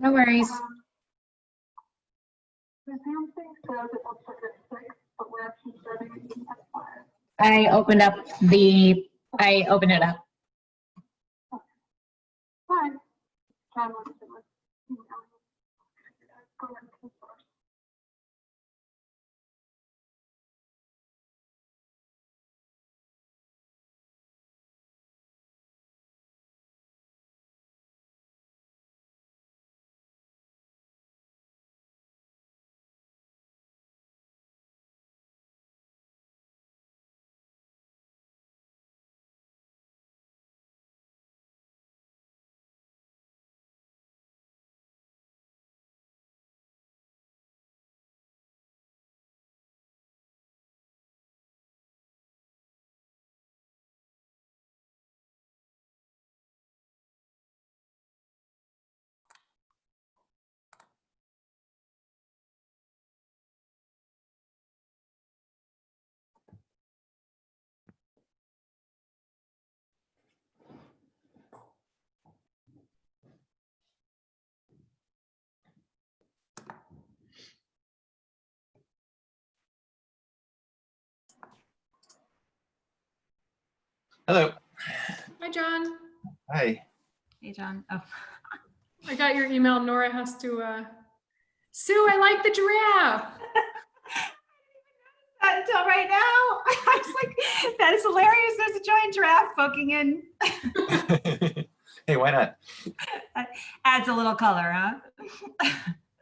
No worries. I opened it up. Hello. Hi, John. Hi. Hey, John. Oh, I got your email. Nora has to. Sue, I like the giraffe. not until right now. I was like, that is hilarious. There's a giant giraffe poking in. Hey, why not? Adds a little color, huh?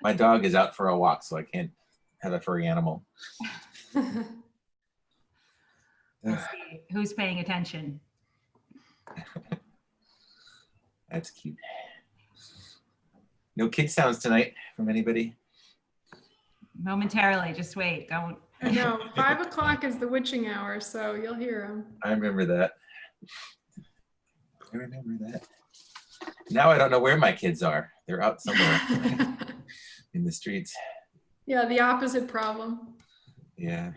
My dog is out for a walk, so I can't have a furry animal. Let's see. Who's paying attention? That's cute. No kid sounds tonight from anybody? Momentarily, just wait. Don't. I know. 5 o'clock is the witching hour, so you'll hear them. I remember that. I remember that. Now I don't know where my kids are. They're out somewhere in the streets. Yeah, the opposite problem. Yeah.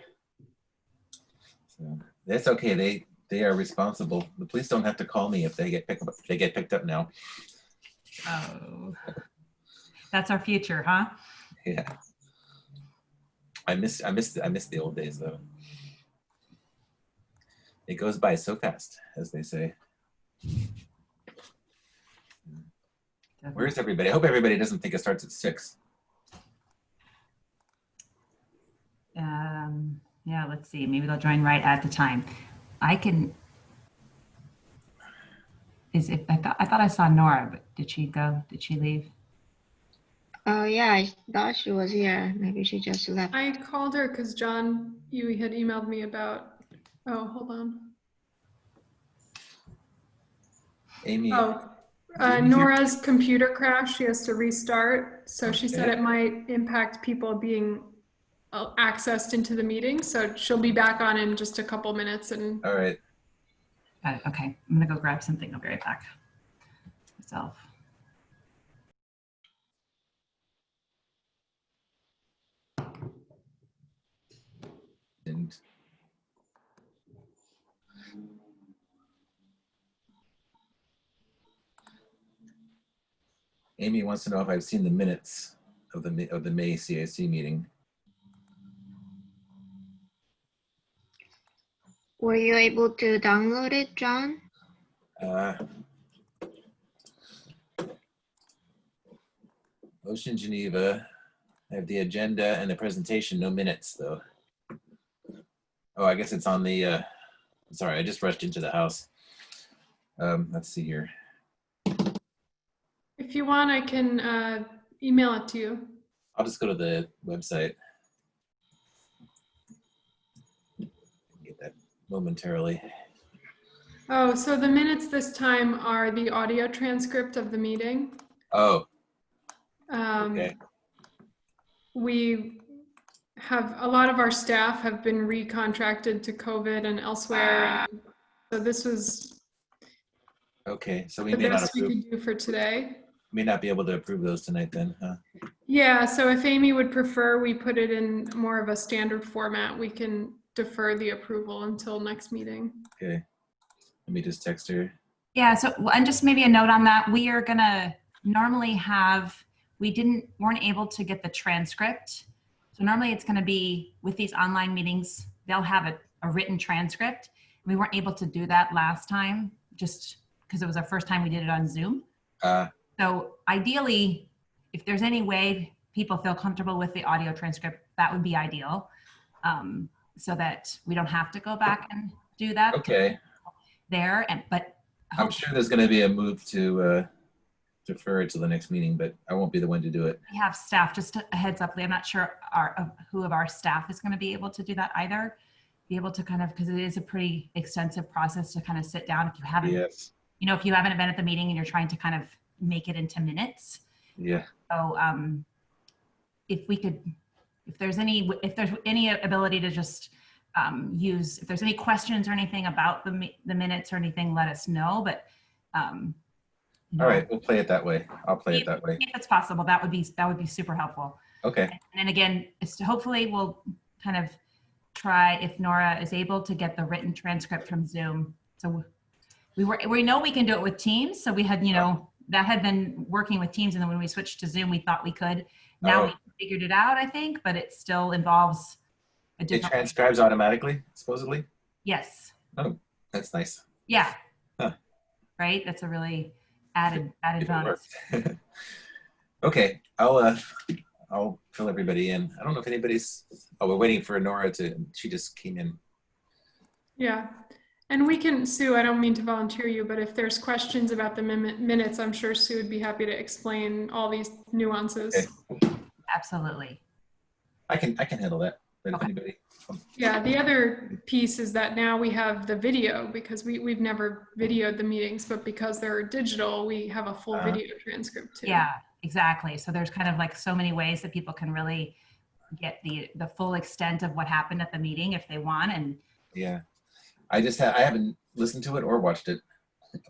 So that's okay. They are responsible. The police don't have to call me if they get picked up now. Oh, that's our future, huh? Yeah. I miss the old days though. It goes by so fast, as they say. Where's everybody? I hope everybody doesn't think it starts at 6. Yeah, let's see. Maybe they'll join right at the time. I can. I thought I saw Nora, but did she go? Did she leave? Oh yeah, I thought she was here. Maybe she just left. I called her because John, you had emailed me about. Oh, hold on. Amy. Oh, Nora's computer crashed. She has to restart. So she said it might impact people being accessed into the meeting. So she'll be back on in just a couple minutes. And All right. Got it. Okay, I'm gonna go grab something. I'll be right back. Myself. And Amy wants to know if I've seen the minutes of the May CAC meeting. Were you able to download it, John? Ocean Geneva. I have the agenda and the presentation, no minutes though. Oh, I guess it's on the, sorry, I just rushed into the house. Let's see here. if you want, I can email it to you. I'll just go to the website. Get that momentarily. Oh, so the minutes this time are the audio transcript of the meeting. Oh, okay. We have, a lot of our staff have been recontracted to COVID and elsewhere. And so this was Okay, so we the may not best we approve. could do for today. May not be able to approve those tonight then, huh? Yeah, so if Amy would prefer we put it in more of a standard format, we can defer the approval until next meeting. Okay, let me just text her. Yeah. So, and just maybe a note on that. We are gonna normally have. weren't able to get the transcript. So normally it's going to be with these online meetings, they'll have a written transcript. We weren't able to do that last time just because it was our first time we did it on Zoom. So ideally, if there's any way people feel comfortable with the audio transcript, that would be ideal, so that we don't have to go back and do that. Okay. There, but I'm sure there's going to be a move to defer it to the next meeting, but I won't be the one to do it. we have staff, just a heads up, Lee, I'm not sure who of our staff is going to be able to do that either. Be able to kind of, because it is a pretty extensive process to kind of sit down if you haven't, Yes. you know, if you haven't been at the meeting and you're trying to kind of make it into minutes. Yeah. So if we could, if there's any ability to just if there's any questions or anything about the minutes or anything, let us know. But All right, we'll play it that way. I'll play it that way. if it's possible, that would be super helpful. Okay. And then again, hopefully we'll kind of try, if Nora is able, to get the written transcript from Zoom. So we know we can do it with Teams. So we had, you know, that had been working with Teams, and then when we switched to Zoom, we thought we could. Now we figured it out, I think, but it still involves a It different. transcribes automatically, supposedly? Yes. Oh, that's nice. Yeah. Huh. Right. That's a really added If it bonus. works. Okay, I'll fill everybody in. I don't know if anybody's. Oh, we're waiting for Nora she just came in. Yeah. And we can, Sue, I don't mean to volunteer you, but if there's questions about the minutes, I'm sure Sue would be happy to explain all these nuances. Okay. Absolutely. I can handle that. But if Okay. anybody. Yeah, the other piece is that now we have the video, because we've never videoed the meetings, but because they're digital, we have a full video transcript too. Yeah, exactly. So there's kind of like so many ways that people can really get the full extent of what happened at the meeting if they want. And Yeah, I haven't listened to it or watched it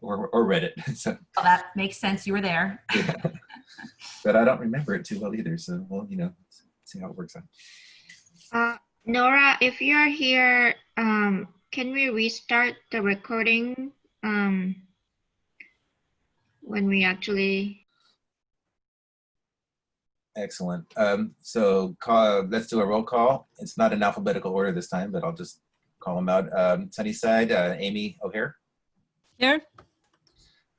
or read it. So, well, that makes sense. You were there. yeah. But I don't remember it too well either. So we'll, see how it works out. Nora, if you're here, can we restart the recording when we actually? Excellent. So let's do a roll call. It's not in alphabetical order this time, but I'll just call them out. Sunnyside, Amy O'Hare. Here.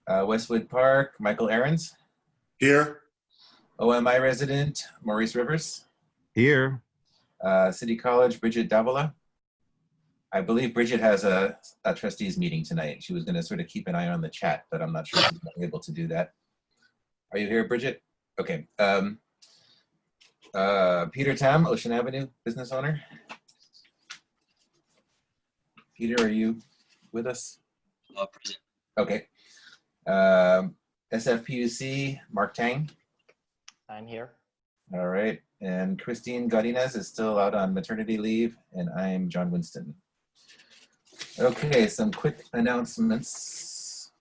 Westwood Park, Michael Ahrens. Here. OMI resident, Maurice Rivers. Here. City College, Bridget Davila. I believe Bridget has a trustees meeting tonight. She was going to sort of keep an eye on the chat, but I'm not sure she's able to do that. Are you here, Bridget? Okay. Peter Tam, Ocean Avenue business owner. Peter, are you with us? Present. Okay. SFPUC, Mark Tang. I'm here. All right. And Christine Godinez is still out on maternity leave, and I'm John Winston. Okay, some quick announcements.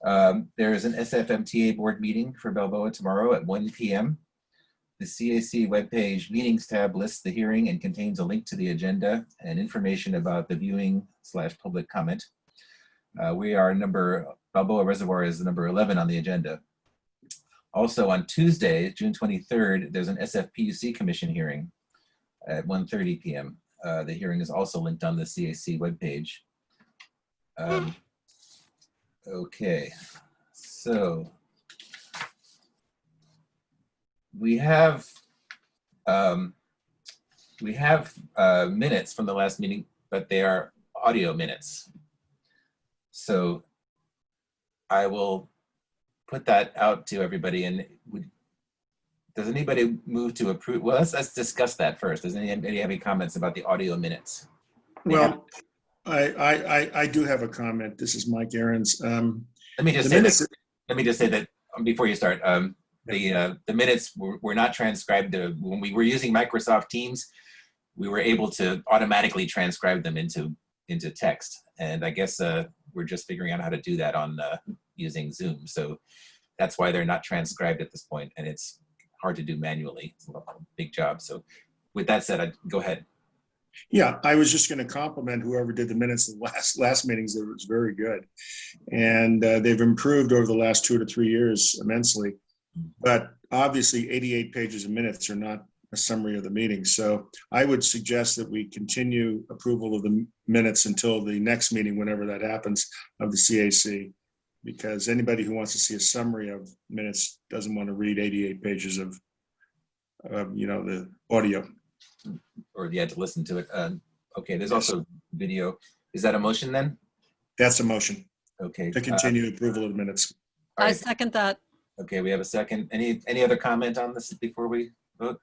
There is an SFMTA board meeting for Balboa tomorrow at 1 p.m. The CAC webpage meetings tab lists the hearing and contains a link to the agenda and information about the viewing/public comment. Balboa Reservoir is number 11 on the agenda. Also on Tuesday, June 23rd, there's an SFPUC commission hearing at 1:30 p.m. The hearing is also linked on the CAC webpage. Okay, so we have minutes from the last meeting, but they are audio minutes. So I will put that out to everybody. And does anybody move to approve? Well, let's discuss that first. Does anybody have any comments about the audio minutes? Well, I do have a comment. This is Mike Ahrens. Let me just say that before you start, the minutes were not transcribed. When we were using Microsoft Teams, we were able to automatically transcribe them into text. And I guess we're just figuring out how to do that on using Zoom. So that's why they're not transcribed at this point, and it's hard to do manually. It's a big job. So with that said, go ahead. Yeah, I was just going to compliment whoever did the minutes of the last meetings. It was very good. And they've improved over the last 2 to 3 years immensely. But obviously 88 pages of minutes are not a summary of the meeting. So I would suggest that we continue approval of the minutes until the next meeting, whenever that happens, of the CAC. Because anybody who wants to see a summary of minutes doesn't want to read 88 pages of the audio. Or you had to listen to it. Okay, there's also video. Is that a motion then? That's a motion Okay. to continue approval of the minutes. All I right. second that. Okay, we have a second. Any other comment on this before we vote?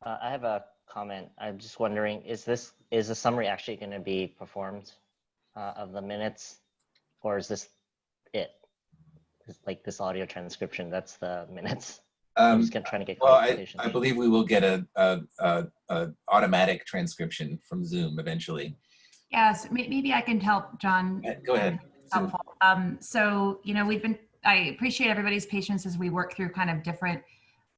I have a comment. I'm just wondering, is the summary actually going to be performed of the minutes, or is this it? It's like this audio transcription, that's the minutes. I'm just trying to get Well, clarification. I believe we will get a automatic transcription from Zoom eventually. Yes, maybe I can help, John. Go ahead. It's helpful. So, I appreciate everybody's patience as we work through kind of different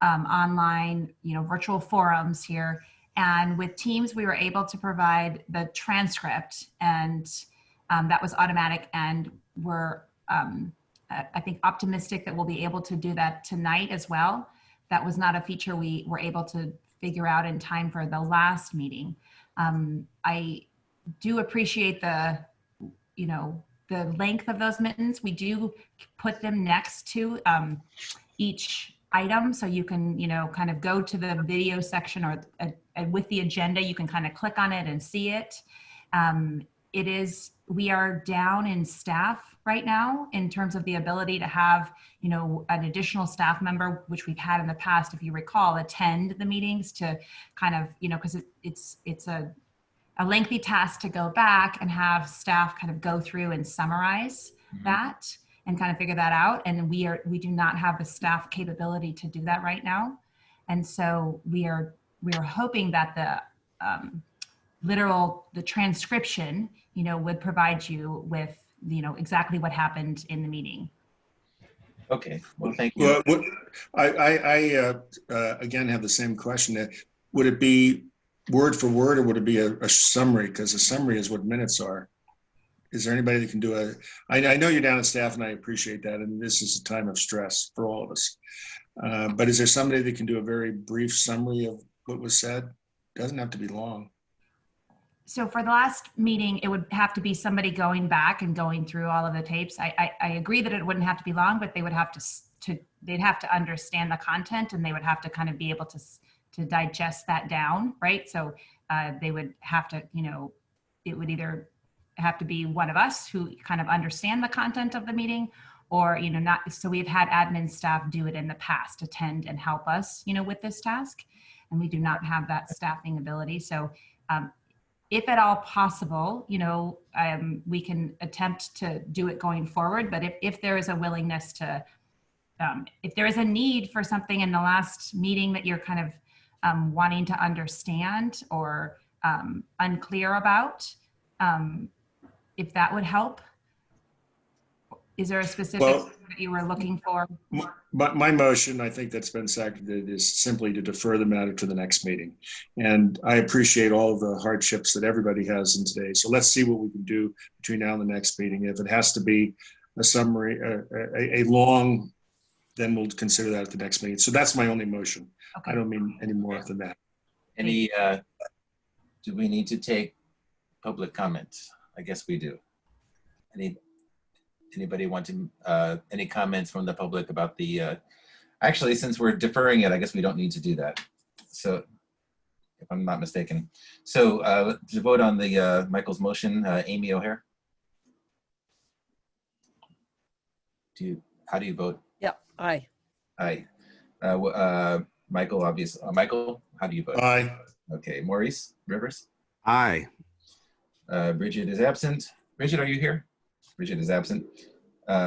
online, virtual forums here. And with Teams, we were able to provide the transcript, and that was automatic. And we're, I think, optimistic that we'll be able to do that tonight as well. That was not a feature we were able to figure out in time for the last meeting. I do appreciate the length of those minutes. We do put them next to each item, so you can, kind of go to the video section, or with the agenda, you can kind of click on it and see it. We are down in staff right now in terms of the ability to have, an additional staff member, which we've had in the past, if you recall, attend the meetings to kind of, because it's a lengthy task to go back and have staff kind of go through and summarize that and kind of figure that out. And we do not have the staff capability to do that right now. And so we are hoping that the transcription, would provide you with, exactly what happened in the meeting. Okay, well, thank you. Well, I again have the same question. Would it be word for word, or would it be a summary? Because a summary is what minutes are. Is there anybody that can do I know you're down at staff, and I appreciate that, and this is a time of stress for all of us. But is there somebody that can do a very brief summary of what was said? It doesn't have to be long. So for the last meeting, it would have to be somebody going back and going through all of the tapes. I agree that it wouldn't have to be long, but they would have they'd have to understand the content, and they would have to kind of be able to digest that down, right? So they would have to, it would either have to be one of us who kind of understand the content of the meeting, or, not. So we've had admin staff do it in the past, attend and help us, with this task. And we do not have that staffing ability. So if at all possible, we can attempt to do it going forward. But if there is a willingness to, if there is a need for something in the last meeting that you're kind of wanting to understand or unclear about, if that would help. Is there a specific that you were looking for? My motion, I think that's been seconded, is simply to defer the matter to the next meeting. And I appreciate all the hardships that everybody has in today. So let's see what we can do between now and the next meeting. If it has to be a summary, a long, then we'll consider that at the next meeting. So that's my only motion. Okay. I don't mean any more than that. Do we need to take public comments? I guess we do. Anybody want to, any comments from the public about the, actually, since we're deferring it, I guess we don't need to do that. So, if I'm not mistaken. So, to vote on the Michael's motion, Amy O'Hare? How do you vote? Yeah, aye. Aye. Michael, obvious. Michael, how do you vote? Aye. Okay, Maurice Rivers? Aye. Bridget is absent. Bridget, are you here? Bridget is absent.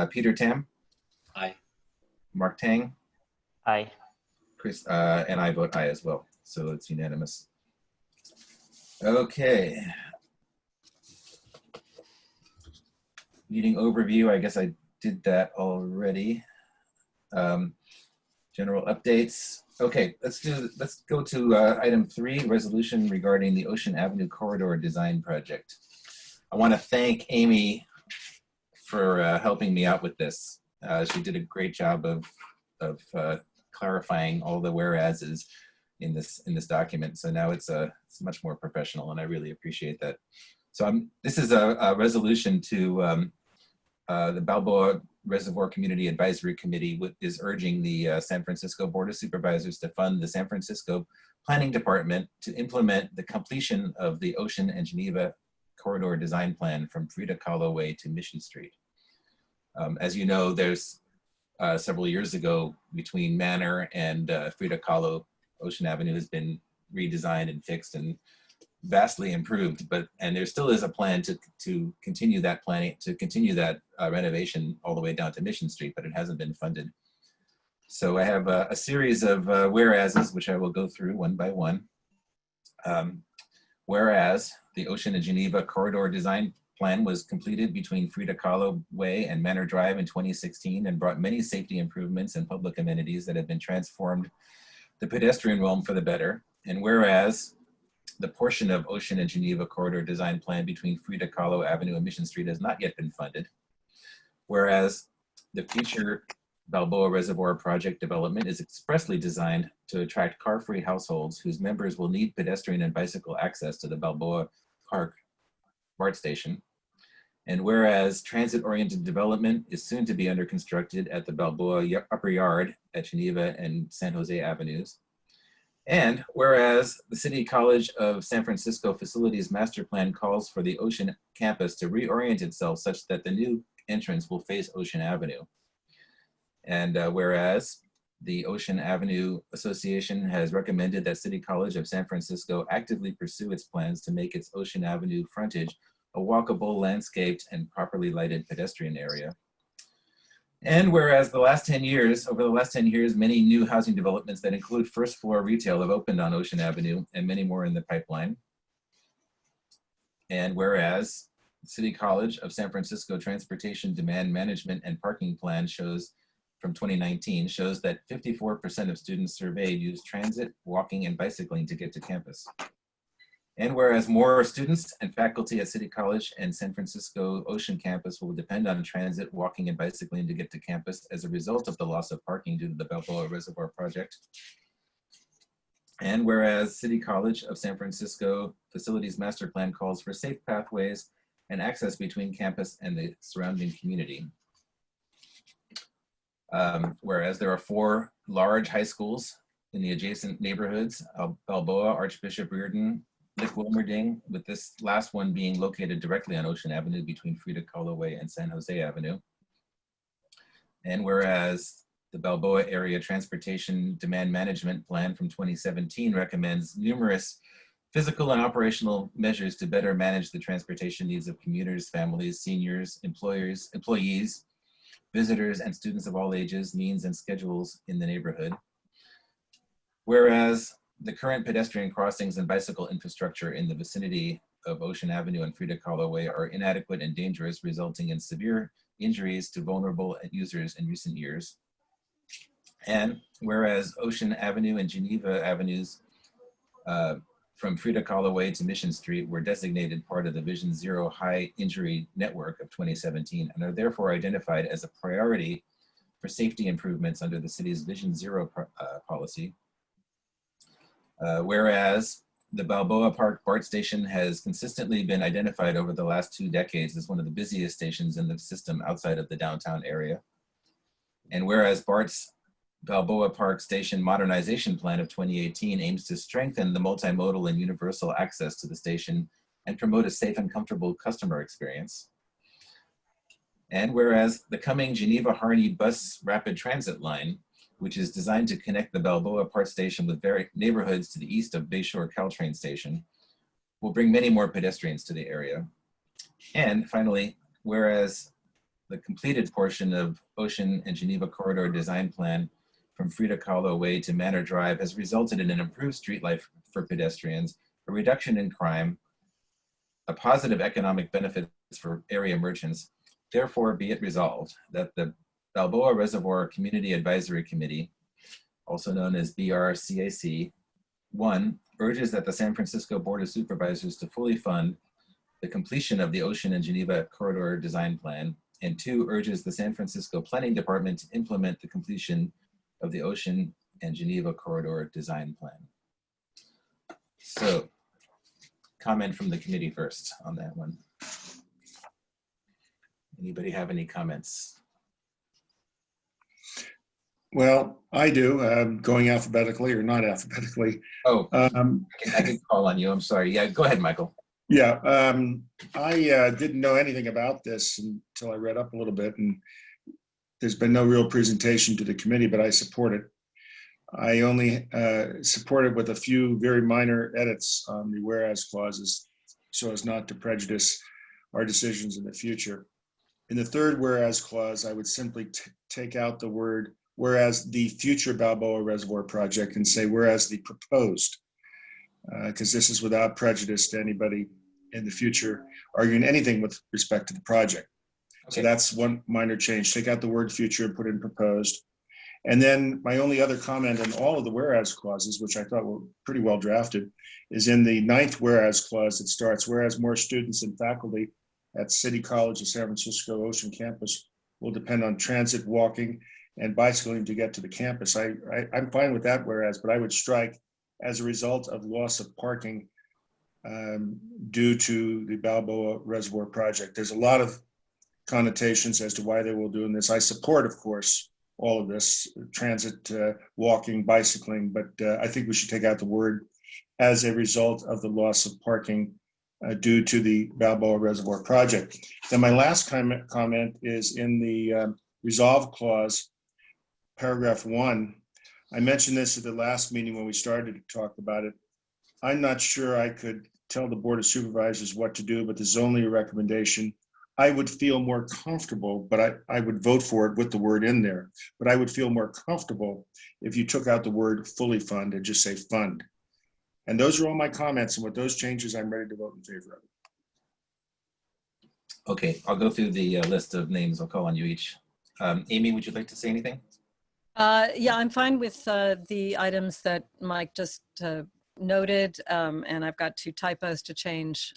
Peter Tam? Aye. Mark Tang? Aye. Chris, and I vote aye as well. So it's unanimous. Okay. Meeting overview, I guess I did that already. General updates. Okay, let's go to item 3, resolution regarding the Ocean Avenue Corridor Design Project. I want to thank Amy for helping me out with this. She did a great job of clarifying all the whereases in this document. So now it's much more professional, and I really appreciate that. So this is a resolution to the Balboa Reservoir Community Advisory Committee is urging the San Francisco Board of Supervisors to fund the San Francisco Planning Department to implement the completion of the Ocean and Geneva Corridor Design Plan from Frida Kahlo Way to Mission Street. As you know, there's several years ago between Manor and Frida Kahlo, Ocean Avenue has been redesigned and fixed and vastly improved, and there still is a plan to continue that planning, to continue that renovation all the way down to Mission Street, but it hasn't been funded. So I have a series of whereases, which I will go through one by one. Whereas the Ocean and Geneva Corridor Design Plan was completed between Frida Kahlo Way and Manor Drive in 2016 and brought many safety improvements and public amenities that have been transformed the pedestrian realm for the better. And whereas the portion of Ocean and Geneva Corridor Design Plan between Frida Kahlo Avenue and Mission Street has not yet been funded. Whereas the future Balboa Reservoir project development is expressly designed to attract car-free households whose members will need pedestrian and bicycle access to the Balboa Park BART station. And whereas transit-oriented development is soon to be under constructed at the Balboa Upper Yard at Geneva and San Jose Avenues. And whereas the City College of San Francisco Facilities Master Plan calls for the Ocean campus to reorient itself such that the new entrance will face Ocean Avenue. And whereas the Ocean Avenue Association has recommended that City College of San Francisco actively pursue its plans to make its Ocean Avenue frontage a walkable, landscaped, and properly lighted pedestrian area. And whereas over the last 10 years, many new housing developments that include first floor retail have opened on Ocean Avenue and many more in the pipeline. And whereas City College of San Francisco Transportation Demand Management and Parking Plan from 2019 shows that 54% of students surveyed use transit, walking, and bicycling to get to campus. And whereas more students and faculty at City College and San Francisco Ocean campus will depend on transit, walking, and bicycling to get to campus as a result of the loss of parking due to the Balboa Reservoir project. And whereas City College of San Francisco Facilities Master Plan calls for safe pathways and access between campus and the surrounding community. Whereas there are 4 large high schools in the adjacent neighborhoods, Balboa, Archbishop Reardon, Lick Wilmerding, with this last one being located directly on Ocean Avenue between Frida Kahlo Way and San Jose Avenue. And whereas the Balboa Area Transportation Demand Management Plan from 2017 recommends numerous physical and operational measures to better manage the transportation needs of commuters, families, seniors, employees, visitors, and students of all ages, means, and schedules in the neighborhood. Whereas the current pedestrian crossings and bicycle infrastructure in the vicinity of Ocean Avenue and Frida Kahlo Way are inadequate and dangerous, resulting in severe injuries to vulnerable users in recent years. And whereas Ocean Avenue and Geneva Avenues from Frida Kahlo Way to Mission Street were designated part of the Vision Zero High Injury Network of 2017 and are therefore identified as a priority for safety improvements under the city's Vision Zero policy. Whereas the Balboa Park BART station has consistently been identified over the last 2 decades as one of the busiest stations in the system outside of the downtown area. And whereas BART's Balboa Park Station Modernization Plan of 2018 aims to strengthen the multimodal and universal access to the station and promote a safe and comfortable customer experience. And whereas the coming Geneva-Harney bus rapid transit line, which is designed to connect the Balboa Park Station with various neighborhoods to the east of Bayshore Caltrain Station, will bring many more pedestrians to the area. And finally, whereas the completed portion of Ocean and Geneva Corridor Design Plan from Frida Kahlo Way to Manor Drive has resulted in an improved street life for pedestrians, a reduction in crime, a positive economic benefits for area merchants. Therefore, be it resolved that the Balboa Reservoir Community Advisory Committee, also known as BRCAC, 1, urges that the San Francisco Board of Supervisors to fully fund the completion of the Ocean and Geneva Corridor Design Plan, and 2, urges the San Francisco Planning Department to implement the completion of the Ocean and Geneva Corridor Design Plan. So, comment from the committee first on that one. Anybody have any comments? Well, I do, going alphabetically or not alphabetically. Oh, Um, I can call on you. I'm sorry. Yeah, go ahead, Michael. Yeah, I didn't know anything about this until I read up a little bit, and there's been no real presentation to the committee, but I support it. I only support it with a few very minor edits on the whereas clauses so as not to prejudice our decisions in the future. In the third whereas clause, I would simply take out the word whereas the future Balboa Reservoir project and say whereas the proposed, because this is without prejudice to anybody in the future arguing anything with respect to the project. Okay. So that's one minor change. Take out the word future and put in proposed. And then my only other comment on all of the whereas clauses, which I thought were pretty well drafted, is in the 9th whereas clause. It starts, whereas more students and faculty at City College of San Francisco Ocean Campus will depend on transit, walking, and bicycling to get to the campus. I'm fine with that whereas, but I would strike as a result of loss of parking due to the Balboa Reservoir project. There's a lot of connotations as to why they will do this. I support, of course, all of this, transit, walking, bicycling, but I think we should take out the word as a result of the loss of parking due to the Balboa Reservoir project. Then my last comment is in the resolve clause, paragraph 1. I mentioned this at the last meeting when we started to talk about it. I'm not sure I could tell the Board of Supervisors what to do, but this is only a recommendation. I would feel more comfortable, but I would vote for it with the word in there. But I would feel more comfortable if you took out the word fully fund and just say fund. And those are all my comments. And with those changes, I'm ready to vote in favor of it. Okay, I'll go through the list of names. I'll call on you each. Amy, would you like to say anything? Yeah, I'm fine with the items that Mike just noted, and I've got 2 typos to change.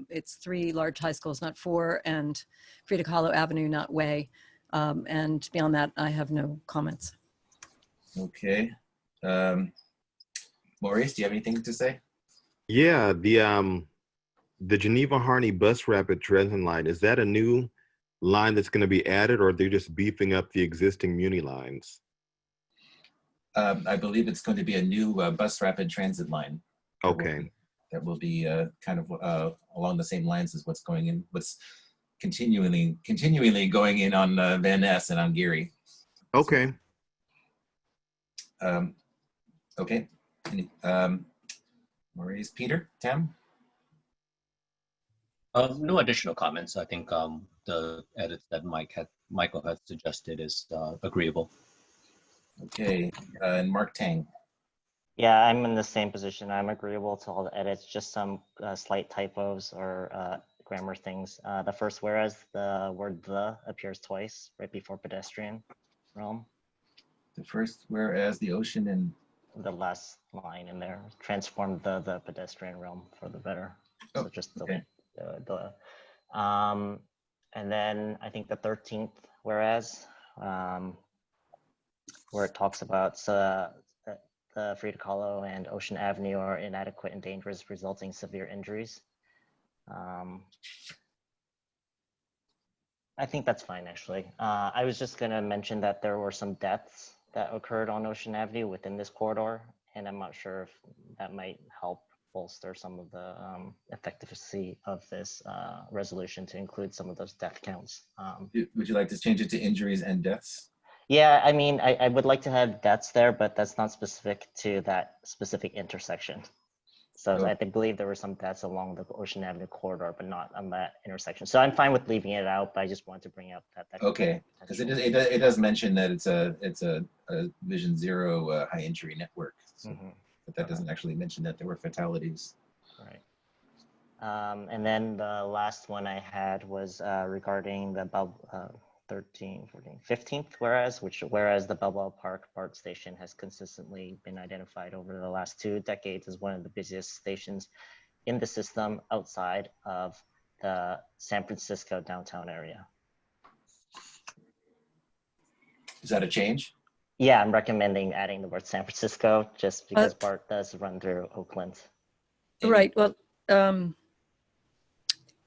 It's 3 large high schools, not 4, and Frida Kahlo Avenue, not Way. And beyond that, I have no comments. Okay. Maurice, do you have anything to say? Yeah, the Geneva Harney bus rapid transit line, is that a new line that's going to be added, or are they just beefing up the existing Muni lines? I believe it's going to be a new bus rapid transit line. Okay. That will be kind of along the same lines as what's continually going in on Van Ness and on Geary. Okay. Okay. Maurice, Peter, Tam? No additional comments. I think the edits that Michael had suggested is agreeable. Okay, and Mark Tang. Yeah, I'm in the same position. I'm agreeable to all the edits, just some slight typos or grammar things. The first whereas, the word the appears twice right before pedestrian realm. The first whereas the ocean and the last line in there, transform the pedestrian realm for the better. Oh, so just okay. And then I think the 13th whereas, where it talks about the Frida Kahlo and Ocean Avenue are inadequate and dangerous, resulting severe injuries. I think that's fine, actually. I was just going to mention that there were some deaths that occurred on Ocean Avenue within this corridor, and I'm not sure if that might help bolster some of the effectiveness of this resolution to include some of those death counts. Would you like to change it to injuries and deaths? Yeah, I mean, I would like to have deaths there, but that's not specific to that specific intersection. So Oh. I believe there were some deaths along the Ocean Avenue corridor, but not on that intersection. So I'm fine with leaving it out, but I just wanted to bring up that. Okay, because it does mention that it's a Vision Zero high injury network, so, but that doesn't actually mention that there were fatalities. Right. And then the last one I had was regarding the 13, 14, 15th whereas the Balboa Park BART station has consistently been identified over the last 2 decades as one of the busiest stations in the system outside of the San Francisco downtown area. Is that a change? Yeah, I'm recommending adding the word San Francisco just because BART does run through Oakland. Amy? Right. Well,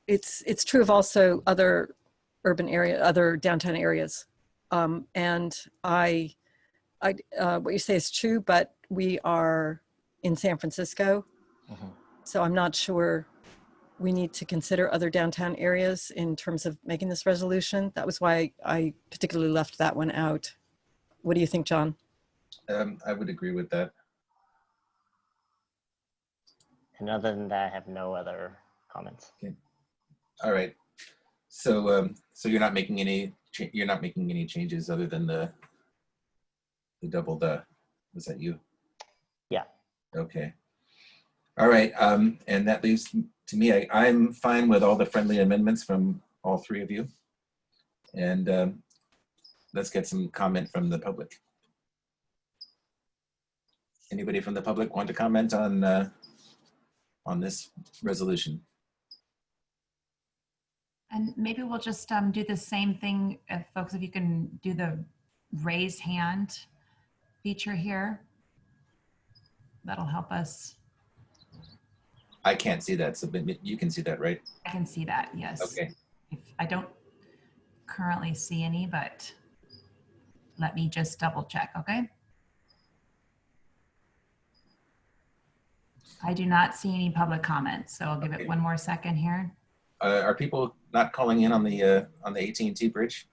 it's true of also other urban area, other downtown areas. And what you say is true, but we are in San Francisco. Mhm. So I'm not sure we need to consider other downtown areas in terms of making this resolution. That was why I particularly left that one out. What do you think, John? I would agree with that. And other than that, I have no other comments. All right. So so you're not making any changes other than the double was that you? Yeah. Okay. All right. And that leaves to me, I'm fine with all the friendly amendments from all three of you. And let's get some comment from the public. Anybody from the public want to comment on this resolution? And maybe we'll just do the same thing, folks, if you can do the raise hand feature here. That'll help us. I can't see that, so you can see that, right? I can see that, yes. Okay. I don't currently see any, but let me just double check, okay? I do not see any public comments, so I'll give it one more second here. Are people not calling in on the AT&T bridge?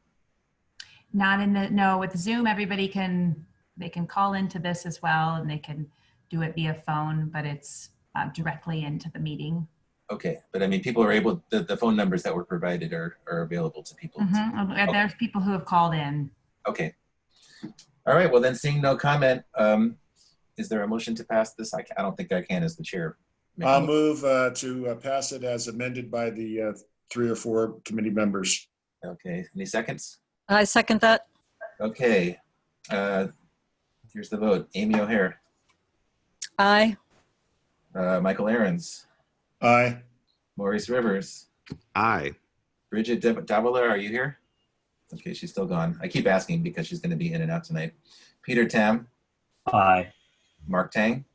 Not in the, no, with Zoom, everybody they can call into this as well, and they can do it via phone, but it's directly into the meeting. Okay, but I mean, people are able, the phone numbers that were provided are available to people. Mm-hmm. There's people who have called in. Okay. All right, well then, seeing no comment, is there a motion to pass this? I don't think I can as the chair. I'll move to pass it as amended by the 3 or 4 committee members. Okay, any seconds? I second that. Okay, here's the vote. Amy O'Hare, Aye. Michael Ahrens, Aye. Maurice Rivers, Aye. Bridget Davila, are you here? Okay, she's still gone. I keep asking because she's going to be in and out tonight. Peter Tam, Aye. Mark Tang,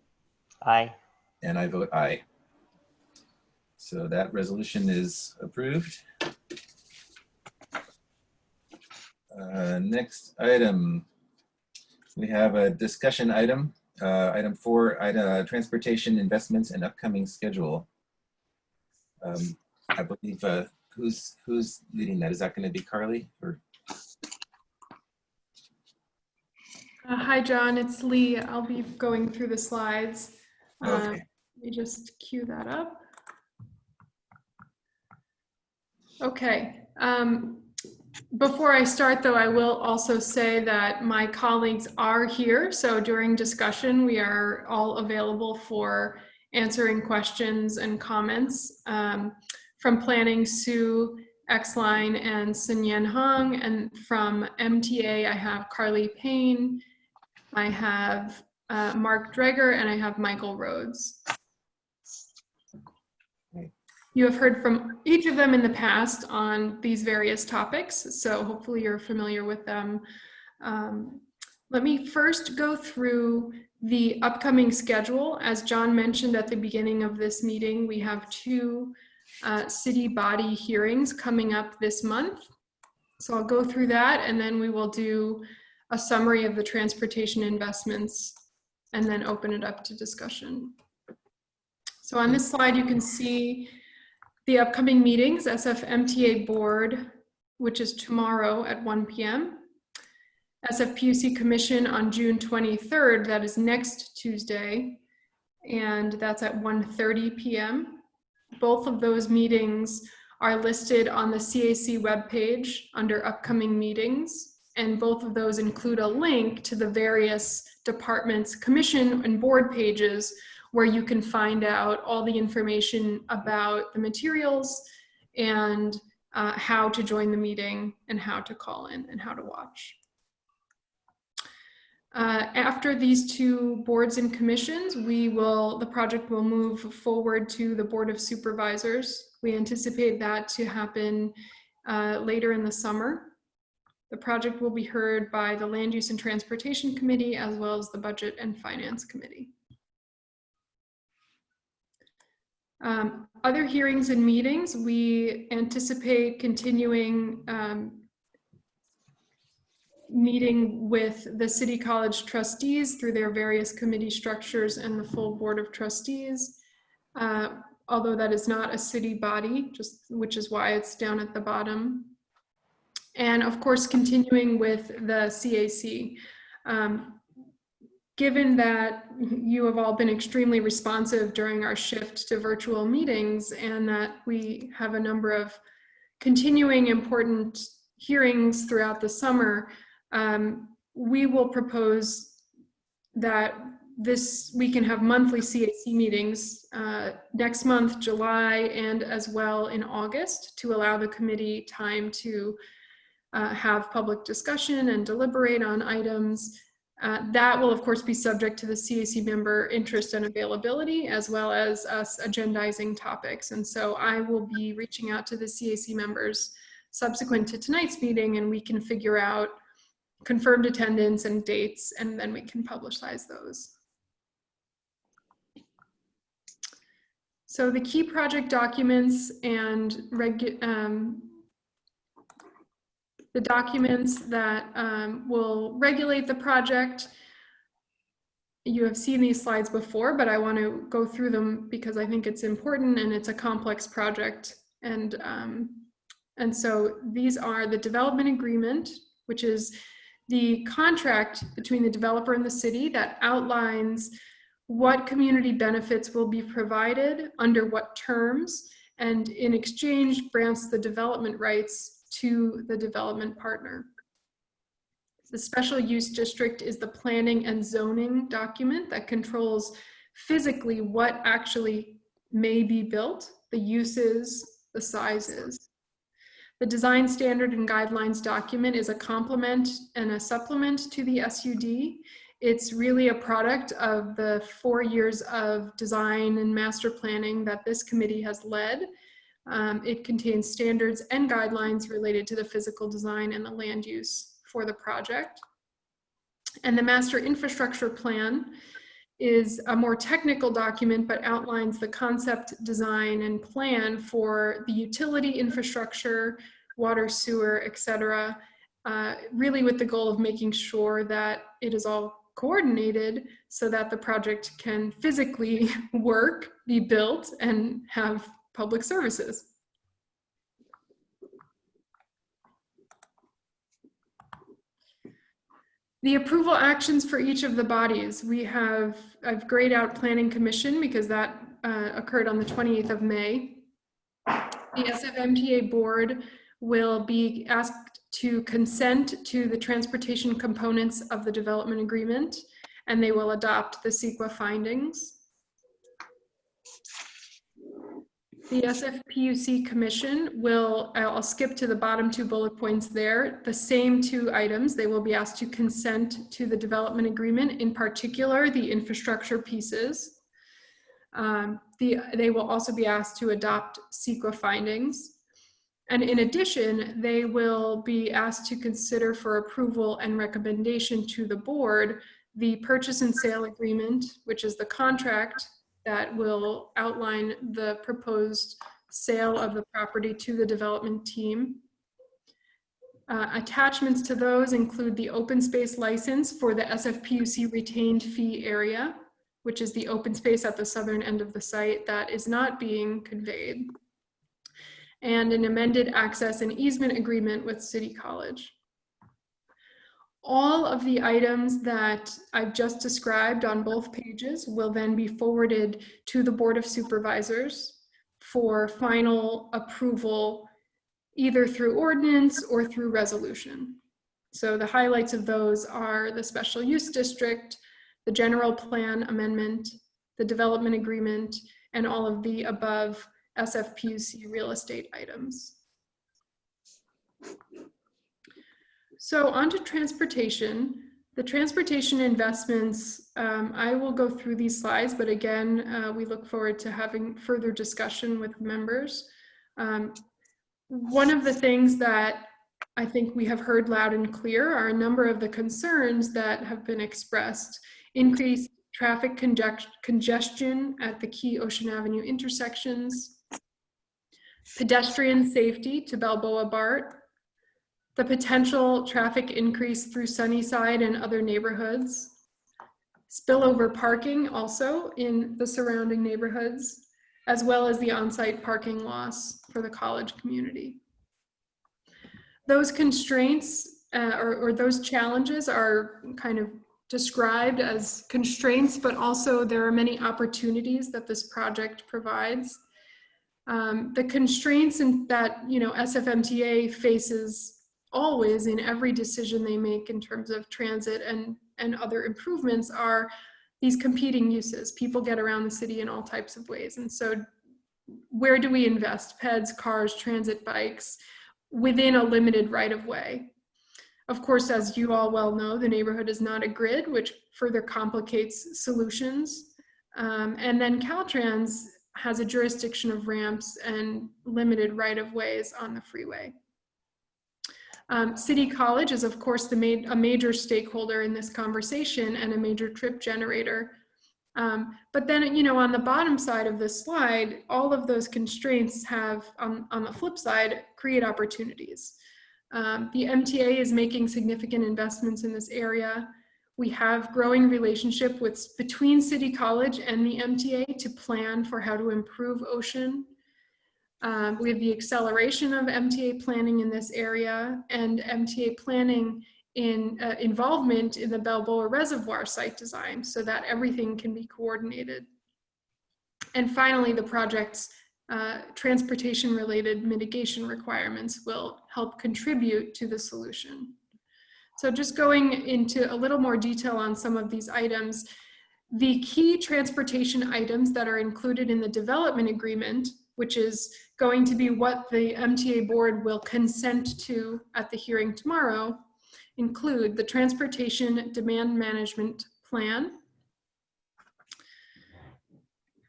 Aye. and I vote aye. So that resolution is approved. Next item, we have a discussion item. Item 4, transportation investments and upcoming schedule. I believe who's leading that? Is that going to be Carly or? Hi, John, it's Lee. I'll be going through the slides. Okay. Let me just cue that up. Okay. Before I start, though, I will also say that my colleagues are here. So during discussion, we are all available for answering questions and comments. From planning, Sue Exline and Sunyen Hong, and from MTA, I have Carly Payne, I have Mark Dreger, and I have Michael Rhodes. You have heard from each of them in the past on these various topics, so hopefully you're familiar with them. Let me first go through the upcoming schedule. As John mentioned at the beginning of this meeting, we have 2 city body hearings coming up this month. So I'll go through that, and then we will do a summary of the transportation investments and then open it up to discussion. So on this slide, you can see the upcoming meetings: SF-MTA board, which is tomorrow at 1 p.m. SF-PUC Commission on June 23rd, that is next Tuesday, and that's at 1:30 p.m. Both of those meetings are listed on the CAC webpage under upcoming meetings, and both of those include a link to the various departments, commission, and board pages where you can find out all the information about the materials and how to join the meeting and how to call in and how to watch. After these 2 boards and commissions, the project will move forward to the Board of Supervisors. We anticipate that to happen later in the summer. The project will be heard by the Land Use and Transportation Committee as well as the Budget and Finance Committee. Other hearings and meetings, we anticipate continuing meeting with the City College trustees through their various committee structures and the full Board of Trustees, although that is not a city body, which is why it's down at the bottom. And of course, continuing with the CAC. Given that you have all been extremely responsive during our shift to virtual meetings and that we have a number of continuing important hearings throughout the summer, we will propose that we can have monthly CAC meetings next month, July, and as well in August, to allow the committee time to have public discussion and deliberate on items. That will of course be subject to the CAC member interest and availability, as well as us agendizing topics. And so I will be reaching out to the CAC members subsequent to tonight's meeting, and we can figure out confirmed attendance and dates, and then we can publicize those. So the key project documents and the documents that will regulate the project. You have seen these slides before, but I want to go through them because I think it's important and it's a complex project. And so these are the development agreement, which is the contract between the developer and the city that outlines what community benefits will be provided under what terms, and in exchange grants the development rights to the development partner. The special use district is the planning and zoning document that controls physically what actually may be built, the uses, the sizes. The design standard and guidelines document is a complement and a supplement to the SUD. It's really a product of the 4 years of design and master planning that this committee has led. It contains standards and guidelines related to the physical design and the land use for the project. And the master infrastructure plan is a more technical document, but outlines the concept, design, and plan for the utility infrastructure, water, sewer, etc., really with the goal of making sure that it is all coordinated so that the project can physically work, be built, and have public services. The approval actions for each of the bodies. I've grayed out Planning Commission because that occurred on the 28th of May. The SFMTA board will be asked to consent to the transportation components of the development agreement, and they will adopt the CEQA findings. The SFPUC Commission will, I'll skip to the bottom 2 bullet points there, the same 2 items. They will be asked to consent to the development agreement, in particular the infrastructure pieces. They will also be asked to adopt CEQA findings. And in addition, they will be asked to consider for approval and recommendation to the board the purchase and sale agreement, which is the contract that will outline the proposed sale of the property to the development team. Attachments to those include the open space license for the SFPUC retained fee area, which is the open space at the southern end of the site that is not being conveyed, and an amended access and easement agreement with City College. All of the items that I've just described on both pages will then be forwarded to the Board of Supervisors for final approval, either through ordinance or through resolution. So the highlights of those are the special use district, the general plan amendment, the development agreement, and all of the above SFPUC real estate items. So on to transportation. The transportation investments, I will go through these slides, but again, we look forward to having further discussion with members. One of the things that I think we have heard loud and clear are a number of the concerns that have been expressed. Increased traffic congestion at the key Ocean Avenue intersections, pedestrian safety to Balboa BART, the potential traffic increase through Sunnyside and other neighborhoods, spillover parking also in the surrounding neighborhoods, as well as the on-site parking loss for the college community. Those constraints or those challenges are kind of described as constraints, but also there are many opportunities that this project provides. The constraints that SFMTA faces always in every decision they make in terms of transit and other improvements are these competing uses. People get around the city in all types of ways. And so where do we invest? Peds, cars, transit, bikes within a limited right of way. Of course, as you all well know, the neighborhood is not a grid, which further complicates solutions. And then Caltrans has a jurisdiction of ramps and limited right of ways on the freeway. City College is, of course, a major stakeholder in this conversation and a major trip generator. But then, on the bottom side of this slide, all of those constraints have, on the flip side, create opportunities. The MTA is making significant investments in this area. We have growing relationship between City College and the MTA to plan for how to improve Ocean. We have the acceleration of MTA planning in this area and MTA planning in involvement in the Balboa Reservoir site design so that everything can be coordinated. And finally, the project's transportation-related mitigation requirements will help contribute to the solution. So just going into a little more detail on some of these items, the key transportation items that are included in the development agreement, which is going to be what the MTA board will consent to at the hearing tomorrow, include the Transportation Demand Management Plan,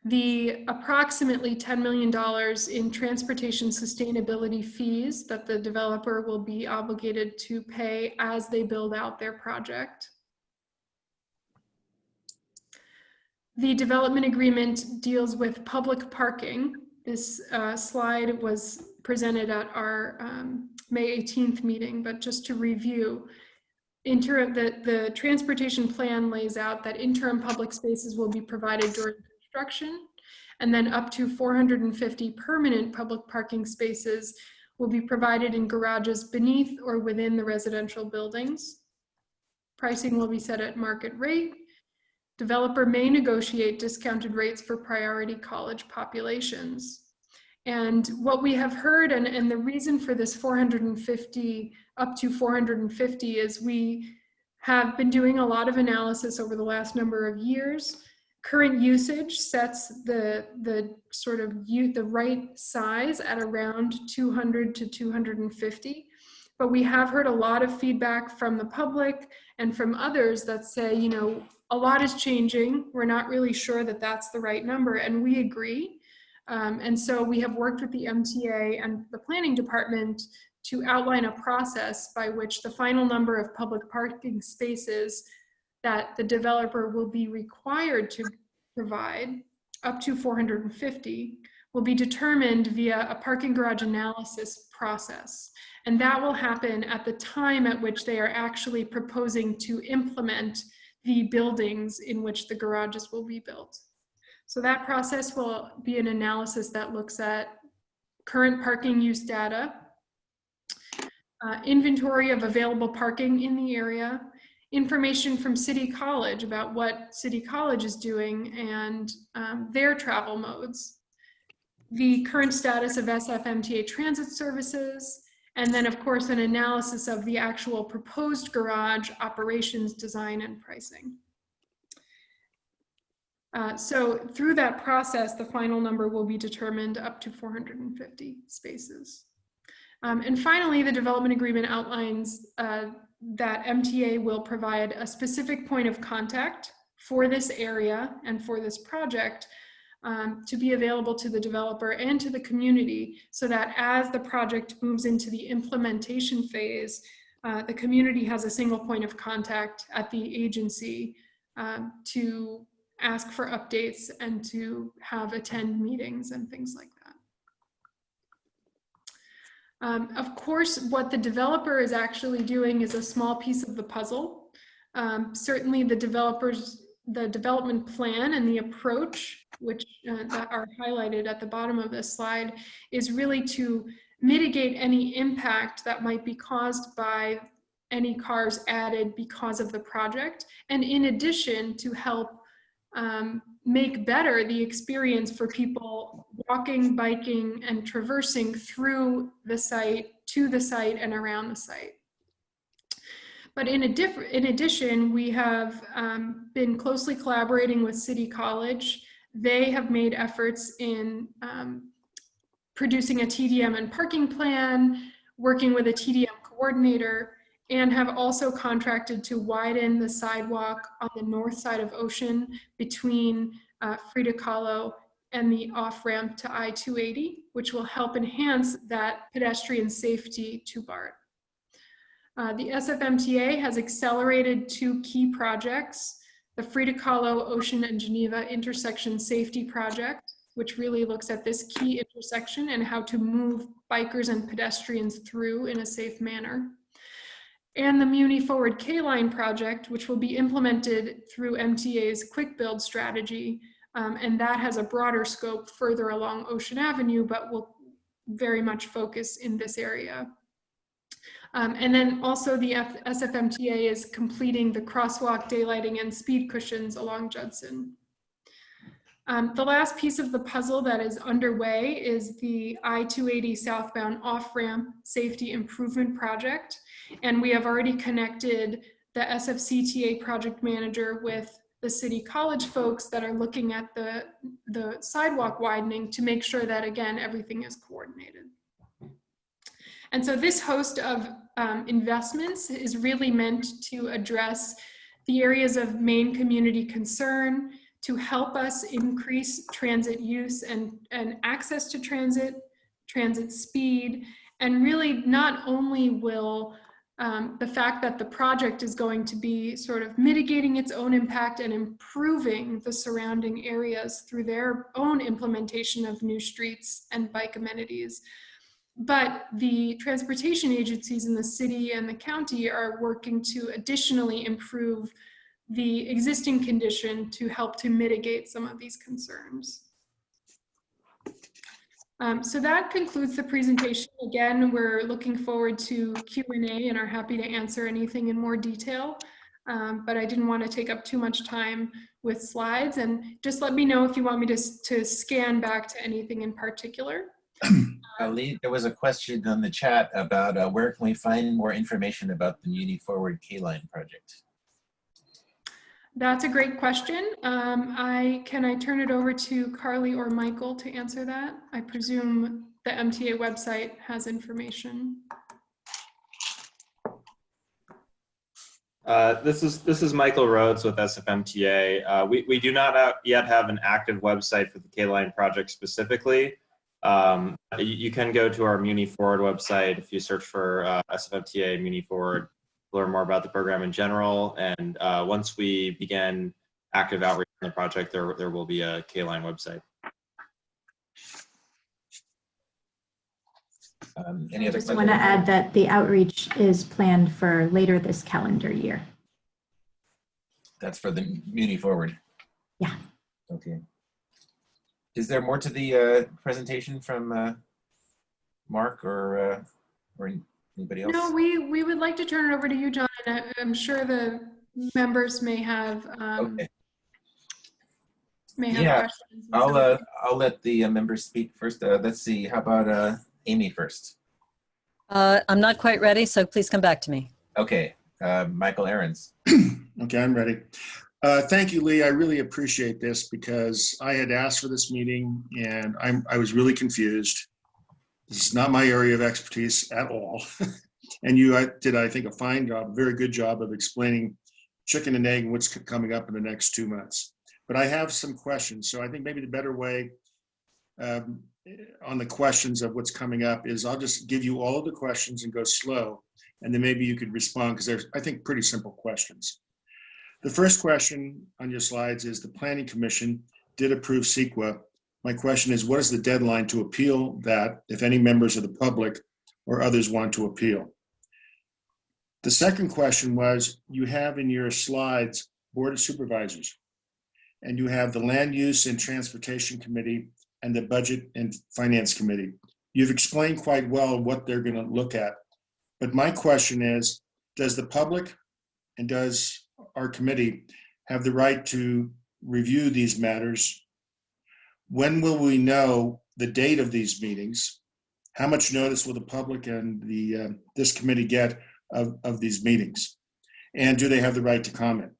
the approximately $10 million in transportation sustainability fees that the developer will be obligated to pay as they build out their project. The development agreement deals with public parking. This slide was presented at our May 18th meeting, but just to review, the transportation plan lays out that interim public spaces will be provided during construction, and then up to 450 permanent public parking spaces will be provided in garages beneath or within the residential buildings. Pricing will be set at market rate. Developer may negotiate discounted rates for priority college populations. And what we have heard, and the reason for this 450, up to 450, is we have been doing a lot of analysis over the last number of years. Current usage sets the right size at around 200 to 250. But we have heard a lot of feedback from the public and from others that say, a lot is changing. We're not really sure that that's the right number, and we agree. And so we have worked with the MTA and the planning department to outline a process by which the final number of public parking spaces that the developer will be required to provide, up to 450, will be determined via a parking garage analysis process. And that will happen at the time at which they are actually proposing to implement the buildings in which the garages will be built. So that process will be an analysis that looks at current parking use data, inventory of available parking in the area, information from City College about what City College is doing and their travel modes, the current status of SFMTA transit services, and then of course an analysis of the actual proposed garage operations, design, and pricing. So through that process, the final number will be determined up to 450 spaces. And finally, the development agreement outlines that MTA will provide a specific point of contact for this area and for this project to be available to the developer and to the community, so that as the project moves into the implementation phase, the community has a single point of contact at the agency to ask for updates and to attend meetings and things like that. Of course, what the developer is actually doing is a small piece of the puzzle. Certainly the development plan and the approach, which that are highlighted at the bottom of this slide, is really to mitigate any impact that might be caused by any cars added because of the project. And in addition, to help make better the experience for people walking, biking, and traversing through the site, to the site, and around the site. But in addition, we have been closely collaborating with City College. They have made efforts in producing a TDM and parking plan, working with a TDM coordinator, and have also contracted to widen the sidewalk on the north side of Ocean between Frida Kahlo and the off-ramp to I-280, which will help enhance that pedestrian safety to BART. The SFMTA has accelerated 2 key projects: the Frida Kahlo, Ocean, and Geneva intersection safety project, which really looks at this key intersection and how to move bikers and pedestrians through in a safe manner, and the Muni Forward K-Line project, which will be implemented through MTA's quick build strategy. And that has a broader scope further along Ocean Avenue, but will very much focus in this area. And then also the SFMTA is completing the crosswalk daylighting and speed cushions along Judson. The last piece of the puzzle that is underway is the I-280 southbound off-ramp safety improvement project. And we have already connected the SFCTA project manager with the City College folks that are looking at the sidewalk widening to make sure that, again, everything is coordinated. And so this host of investments is really meant to address the areas of main community concern, to help us increase transit use and access to transit speed. And really, not only will the fact that the project is going to be sort of mitigating its own impact and improving the surrounding areas through their own implementation of new streets and bike amenities, but the transportation agencies in the city and the county are working to additionally improve the existing condition to help to mitigate some of these concerns. So that concludes the presentation. Again, we're looking forward to Q&A and are happy to answer anything in more detail. But I didn't want to take up too much time with slides, and just let me know if you want me to scan back to anything in particular. Lee, there was a question on the chat about where can we find more information about the Muni Forward K-Line project? That's a great question. Can I turn it over to Carly or Michael to answer that? I presume the MTA website has information. This is Michael Rhodes with SFMTA. We do not yet have an active website for the K-Line project specifically. You can go to our Muni Forward website if you search for SFMTA Muni Forward, learn more about the program in general. And once we begin active outreach on the project, there will be a K-Line website. Any other I just want to add that the outreach is planned for later this calendar year. That's for the Muni Forward? Yeah. Okay. Is there more to the presentation from Mark or anybody else? No, we would like to turn it over to you, John. And I'm sure the members may have Okay. questions. I'll let the members speak first. Let's see. How about Amy first? I'm not quite ready, so please come back to me. Okay. Michael Ahrens. Okay, I'm ready. Thank you, Lee. I really appreciate this because I had asked for this meeting and I was really confused. This is not my area of expertise at all. And you did, I think, a fine job, very good job of explaining chicken and egg and what's coming up in the next 2 months. but I have some questions. So I think maybe the better way on the questions of what's coming up is I'll just give you all of the questions and go slow, and then maybe you could respond because they're, I think, pretty simple questions. The first question on your slides is the Planning Commission did approve CEQA. My question is, what is the deadline to appeal that if any members of the public or others want to appeal? The second question was, you have in your slides Board of Supervisors, and you have the Land Use and Transportation Committee and the Budget and Finance Committee. You've explained quite well what they're going to look at. But my question is, does the public and does our committee have the right to review these matters? When will we know the date of these meetings? How much notice will the public and this committee get of these meetings? And do they have the right to comment?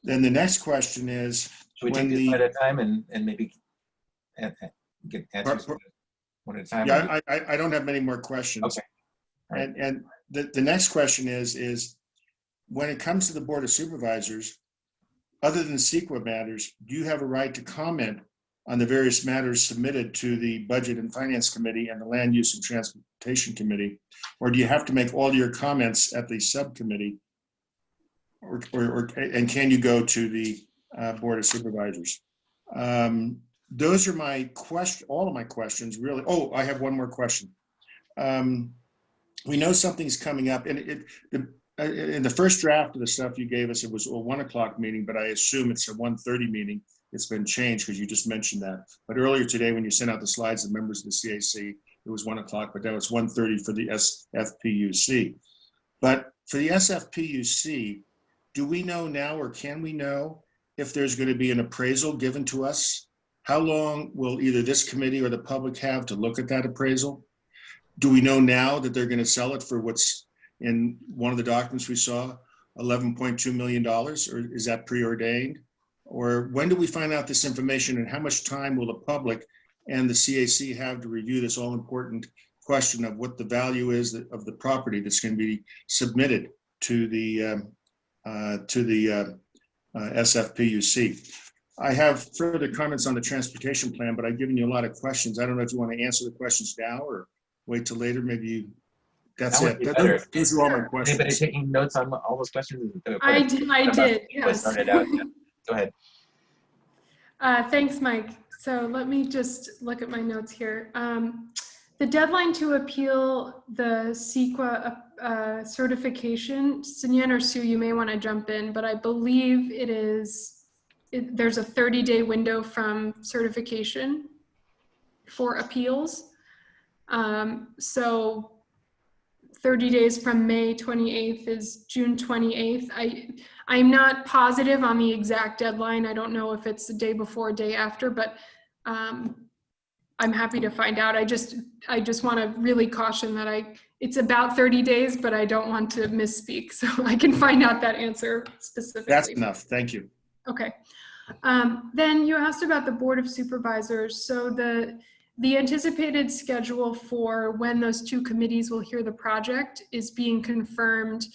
Then the next question is, should we take these one at a time and maybe get answers one at a time? Yeah, I don't have many more questions. Okay. Right. And the next question is when it comes to the Board of Supervisors, other than CEQA matters, do you have a right to comment on the various matters submitted to the Budget and Finance Committee and the Land Use and Transportation Committee? Or do you have to make all your comments at the subcommittee? And can you go to the Board of Supervisors? Those are my all of my questions, really. Oh, I have one more question. We know something's coming up, and in the first draft of the stuff you gave us, it was a 1 o'clock meeting, but I assume it's a 1:30 meeting. It's been changed because you just mentioned that. But earlier today, when you sent out the slides, the members of the CAC, it was 1 o'clock, but that was 1:30 for the SFPUC. But for the SFPUC, do we know now, or can we know if there's going to be an appraisal given to us? How long will either this committee or the public have to look at that appraisal? Do we know now that they're going to sell it for what's in one of the documents we saw, $11.2 million, or is that preordained? Or when do we find out this information, and how much time will the public and the CAC have to review this all important question of what the value is of the property that's going to be submitted to the SFPUC? I have further comments on the transportation plan, but I've given you a lot of questions. I don't know if you want to answer the questions now or wait till later. Maybe you, that's it. Those are all my questions. Anybody taking notes on all those questions? I did, yes. Started out. Yeah. Go ahead. Thanks, Mike. So let me just look at my notes here. The deadline to appeal the CEQA certification, Sunyan or Sue, you may want to jump in, but I believe it is, there's a 30-day window from certification for appeals. So 30 days from May 28th is June 28th. I'm not positive on the exact deadline. I don't know if it's the day before or day after, but I'm happy to find out. I just want to really caution that it's about 30 days, but I don't want to misspeak. So I can find out that answer specifically. That's enough. Thank you. Okay. Then you asked about the Board of Supervisors. So the anticipated schedule for when those two committees will hear the project is being confirmed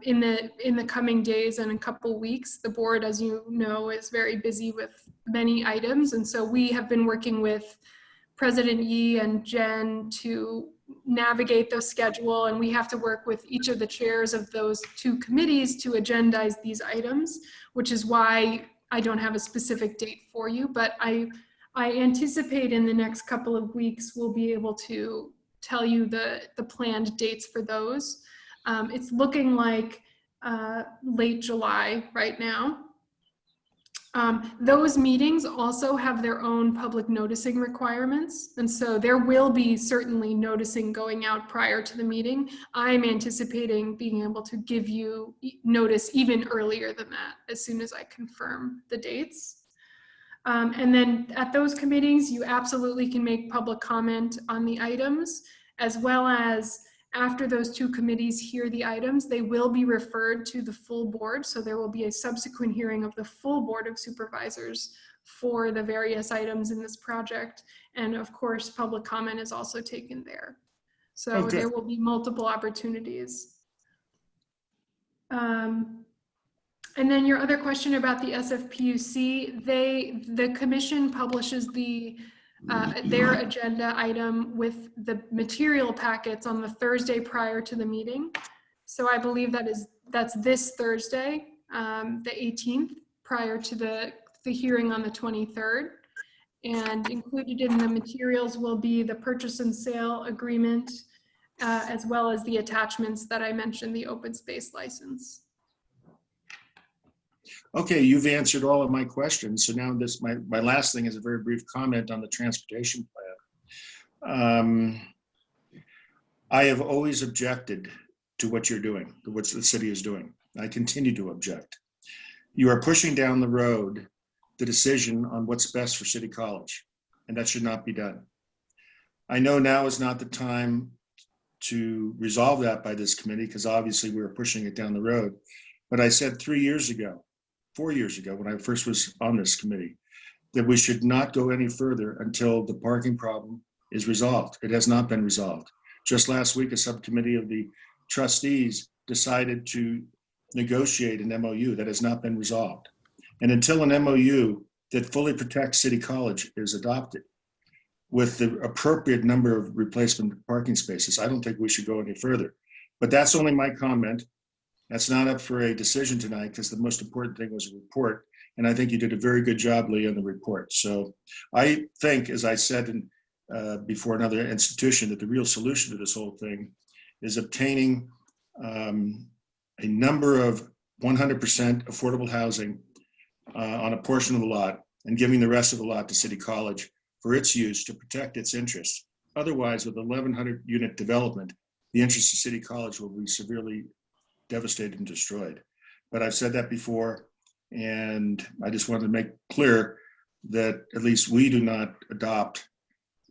in the coming days and a couple weeks. The board, as you know, is very busy with many items. And so we have been working with President Yi and Jen to navigate the schedule. And we have to work with each of the chairs of those two committees to agendize these items, which is why I don't have a specific date for you. But I anticipate in the next couple of weeks, we'll be able to tell you the planned dates for those. It's looking like late July right now. Those meetings also have their own public noticing requirements. And so there will be certainly noticing going out prior to the meeting. I'm anticipating being able to give you notice even earlier than that, as soon as I confirm the dates. And then at those committees, you absolutely can make public comment on the items, as well as after those two committees hear the items, they will be referred to the full board. So there will be a subsequent hearing of the full Board of Supervisors for the various items in this project. And of course, public comment is also taken there. So there will be multiple opportunities. And And then your other question about the SFPUC, the commission publishes their agenda item with the material packets on the Thursday prior to the meeting. So I believe that's this Thursday, the 18th, prior to the hearing on the 23rd. And included in the materials will be the purchase and sale agreement, as well as the attachments that I mentioned, the open space license. Okay, you've answered all of my questions. So now my last thing is a very brief comment on the transportation plan. I have always objected to what you're doing, to what the city is doing. I continue to object. You are pushing down the road the decision on what's best for City College, and that should not be done. I know now is not the time to resolve that by this committee, because obviously we're pushing it down the road. But I said 4 years ago, when I first was on this committee, that we should not go any further until the parking problem is resolved. It has not been resolved. Just last week, a subcommittee of the trustees decided to negotiate an MOU that has not been resolved. And until an MOU that fully protects City College is adopted with the appropriate number of replacement parking spaces, I don't think we should go any further. But that's only my comment. That's not up for a decision tonight, because the most important thing was a report. And I think you did a very good job, Lee, on the report. So I think, as I said before another institution, that the real solution to this whole thing is obtaining a number of 100% affordable housing on a portion of the lot and giving the rest of the lot to City College for its use to protect its interests. Otherwise, with 1,100 unit development, the interests of City College will be severely devastated and destroyed. But I've said that before, and I just wanted to make clear that at least we do not adopt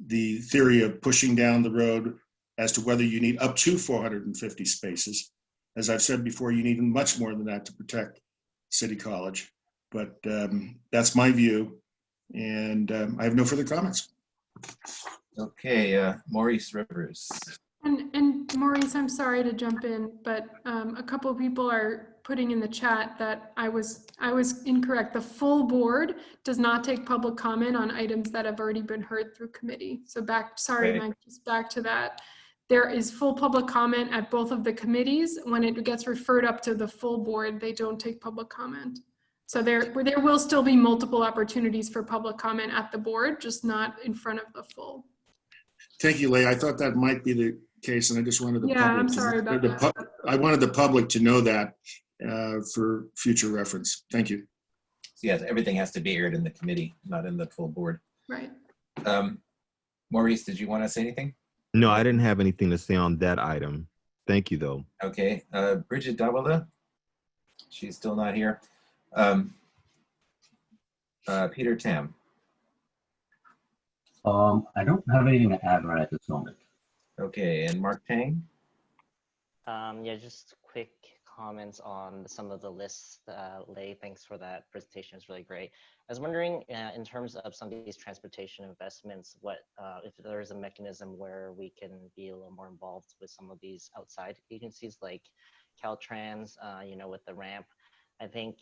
the theory of pushing down the road as to whether you need up to 450 spaces. As I've said before, you need much more than that to protect City College. But that's my view, and I have no further comments. Okay, Maurice Rivers. And Maurice, I'm sorry to jump in, but a couple of people are putting in the chat that I was incorrect. The full board does not take public comment on items that have already been heard through committee. So sorry, Right. Mike, just back to that. There is full public comment at both of the committees. When it gets referred up to the full board, they don't take public comment. So there will still be multiple opportunities for public comment at the board, just not in front of the full. Thank you, Leigh. I thought that might be the case, and I just wanted the public. I'm sorry about that. I wanted the public to know that for future reference. Thank you. So yes, everything has to be aired in the committee, not in the full board. Right. Maurice, did you want to say anything? No, I didn't have anything to say on that item. Thank you, though. Okay, Bridget Davila, she's still not here. Peter Tam. I don't have anything to add right at this moment. Okay, and Mark Tang. Yeah, just quick comments on some of the lists. Leigh, thanks for that presentation. It's really great. I was wondering, in terms of some of these transportation investments, what if there is a mechanism where we can be a little more involved with some of these outside agencies like Caltrans, with the ramp. I think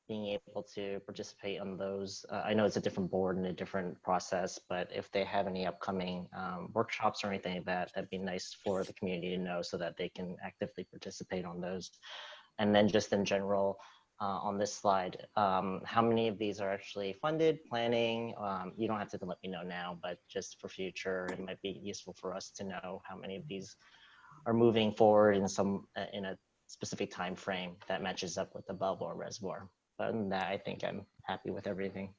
being able to participate on those, I know it's a different board and a different process, but if they have any upcoming workshops or anything like that, that'd be nice for the community to know so that they can actively participate on those. And then just in general, on this slide, how many of these are actually funded, planning? You don't have to let me know now, but just for future, it might be useful for us to know how many of these are moving forward in a specific time frame that matches up with the Balboa Reservoir. Other than that, I think I'm happy with everything.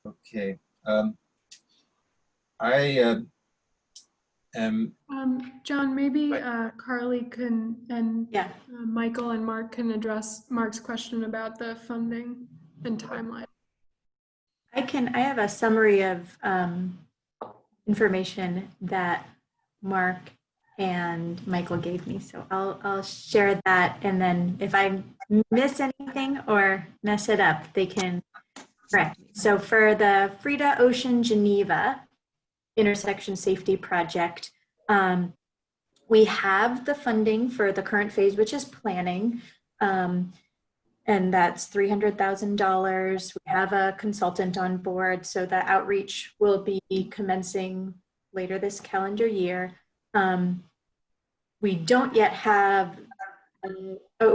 Okay. I am. John, maybe Carly can, and Yeah. Michael and Mark can address Mark's question about the funding and timeline. I have a summary of information that Mark and Michael gave me. So I'll share that. And then if I miss anything or mess it up, they can correct me. So for the Frida Ocean Geneva intersection safety project, we have the funding for the current phase, which is planning. and that's $300,000. We have a consultant on board, so the outreach will be commencing later this calendar year. We don't yet have,